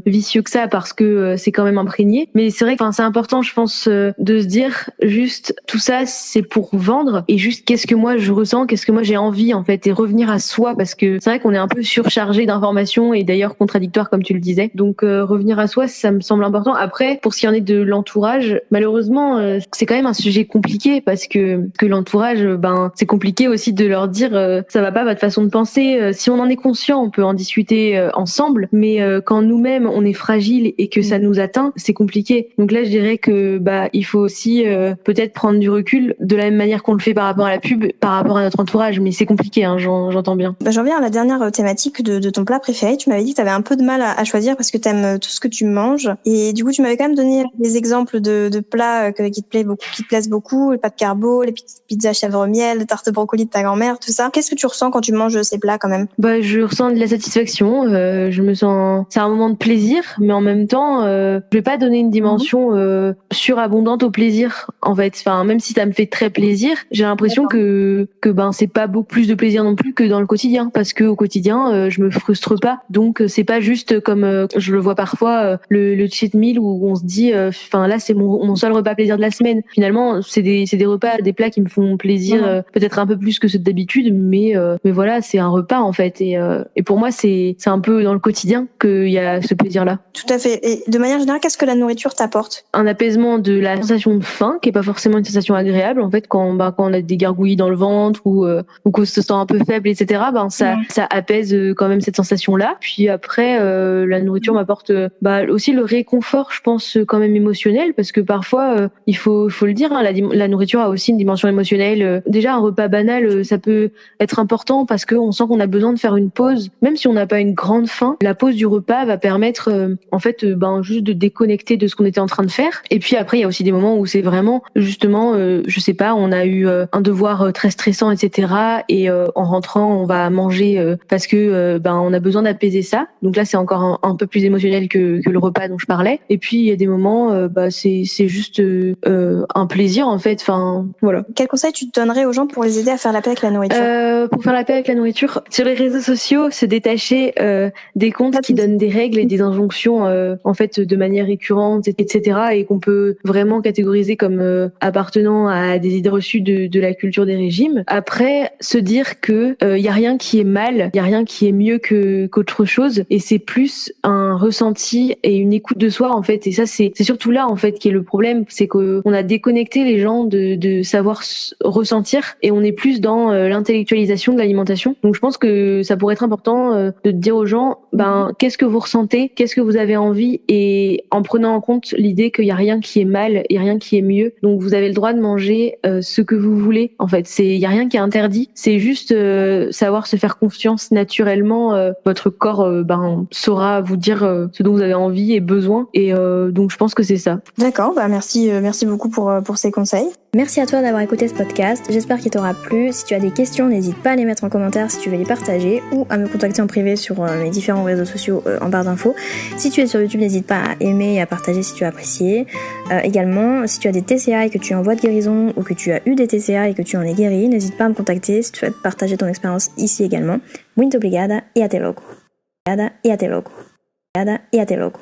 vicieux que ça parce que c'est quand même imprégné. Mais c'est vrai que c'est important, je pense, de se dire juste tout ça, c'est pour vendre et juste qu'est-ce que moi je ressens, qu'est-ce que moi j'ai envie en fait et revenir à soi parce que c'est vrai qu'on est un peu surchargé d'informations et d'ailleurs contradictoires comme tu le disais. Donc revenir à soi, ça me semble important. Après, pour ce qui en est de l'entourage, malheureusement, c'est quand même un sujet compliqué parce que l'entourage, c'est compliqué aussi de leur dire ça va pas votre façon de penser. Si on en est conscient, on peut en discuter ensemble, mais quand nous-mêmes on est fragile et que ça nous atteint, c'est compliqué. Donc là, je dirais que il faut aussi peut-être prendre du recul de la même manière qu'on le fait par rapport à la pub, par rapport à notre entourage, mais c'est compliqué, j'entends bien. J'en viens à la dernière thématique de ton plat préféré. Tu m'avais dit que tu avais un peu de mal à choisir parce que tu aimes tout ce que tu manges et du coup tu m'avais quand même donné des exemples de plats qui te plaisent beaucoup, les pâtes carbo, les pizzas chèvre miel, les tartes brocoli de ta grand-mère, tout ça. Qu'est-ce que tu ressens quand tu manges ces plats quand même? Je ressens de la satisfaction, je me sens, c'est un moment de plaisir, mais en même temps, je vais pas donner une dimension surabondante au plaisir. En fait, même si ça me fait très plaisir, j'ai l'impression que c'est pas beaucoup plus de plaisir non plus que dans le quotidien, parce que au quotidien, je me frustre pas. Donc c'est pas juste comme je le vois parfois le cheat meal où on se dit, là c'est mon seul repas plaisir de la semaine. Finalement, c'est des repas, des plats qui me font plaisir, peut-être un peu plus que ceux d'habitude, mais voilà, c'est un repas en fait. Et pour moi, c'est un peu dans le quotidien qu'il y a ce plaisir-là. Tout à fait. Et de manière générale, qu'est-ce que la nourriture t'apporte? Un apaisement de la sensation de faim, qui est pas forcément une sensation agréable en fait quand on a des gargouillis dans le ventre ou qu'on se sent un peu faible, etc. Ça apaise quand même cette sensation-là. Puis après, la nourriture m'apporte aussi le réconfort, je pense quand même émotionnel, parce que parfois il faut le dire, la nourriture a aussi une dimension émotionnelle. Déjà un repas banal, ça peut être important parce qu'on sent qu'on a besoin de faire une pause, même si on n'a pas une grande faim. La pause du repas va permettre juste de déconnecter de ce qu'on était en train de faire. Et puis après, il y a aussi des moments où c'est vraiment justement, je sais pas, on a eu un devoir très stressant, etc. Et en rentrant, on va manger parce que on a besoin d'apaiser ça. Donc là, c'est encore un peu plus émotionnel que le repas dont je parlais. Et puis il y a des moments, c'est juste un plaisir en fait. Enfin voilà. Quel conseil tu te donnerais aux gens pour les aider à faire la paix avec la nourriture? Pour faire la paix avec la nourriture, sur les réseaux sociaux, se détacher des comptes qui donnent des règles et des injonctions en fait de manière récurrente, etc. et qu'on peut vraiment catégoriser comme appartenant à des idées reçues de la culture des régimes. Après, se dire que y a rien qui est mal, y a rien qui est mieux qu'autre chose, et c'est plus un ressenti et une écoute de soi en fait. Et ça, c'est surtout là en fait qui est le problème, c'est qu'on a déconnecté les gens de savoir ressentir, et on est plus dans l'intellectualisation de l'alimentation. Donc je pense que ça pourrait être important de dire aux gens, qu'est-ce que vous ressentez, qu'est-ce que vous avez envie, et en prenant en compte l'idée qu'il y a rien qui est mal et rien qui est mieux. Donc vous avez le droit de manger ce que vous voulez. En fait, il y a rien qui est interdit. C'est juste savoir se faire confiance naturellement. Votre corps saura vous dire ce dont vous avez envie et besoin. Et donc je pense que c'est ça. D'accord, merci beaucoup pour ces conseils. Merci à toi d'avoir écouté ce podcast, j'espère qu'il t'aura plu. Si tu as des questions, n'hésite pas à les mettre en commentaire si tu veux les partager, ou à me contacter en privé sur mes différents réseaux sociaux en barre d'infos. Si tu es sur YouTube, n'hésite pas à aimer et à partager si tu as apprécié. Également, si tu as des TCA et que tu es en voie de guérison, ou que tu as eu des TCA et que tu en es guéri, n'hésite pas à me contacter si tu souhaites partager ton expérience ici également. Muito obrigada e até logo. Obrigada e até logo. Obrigada e até logo.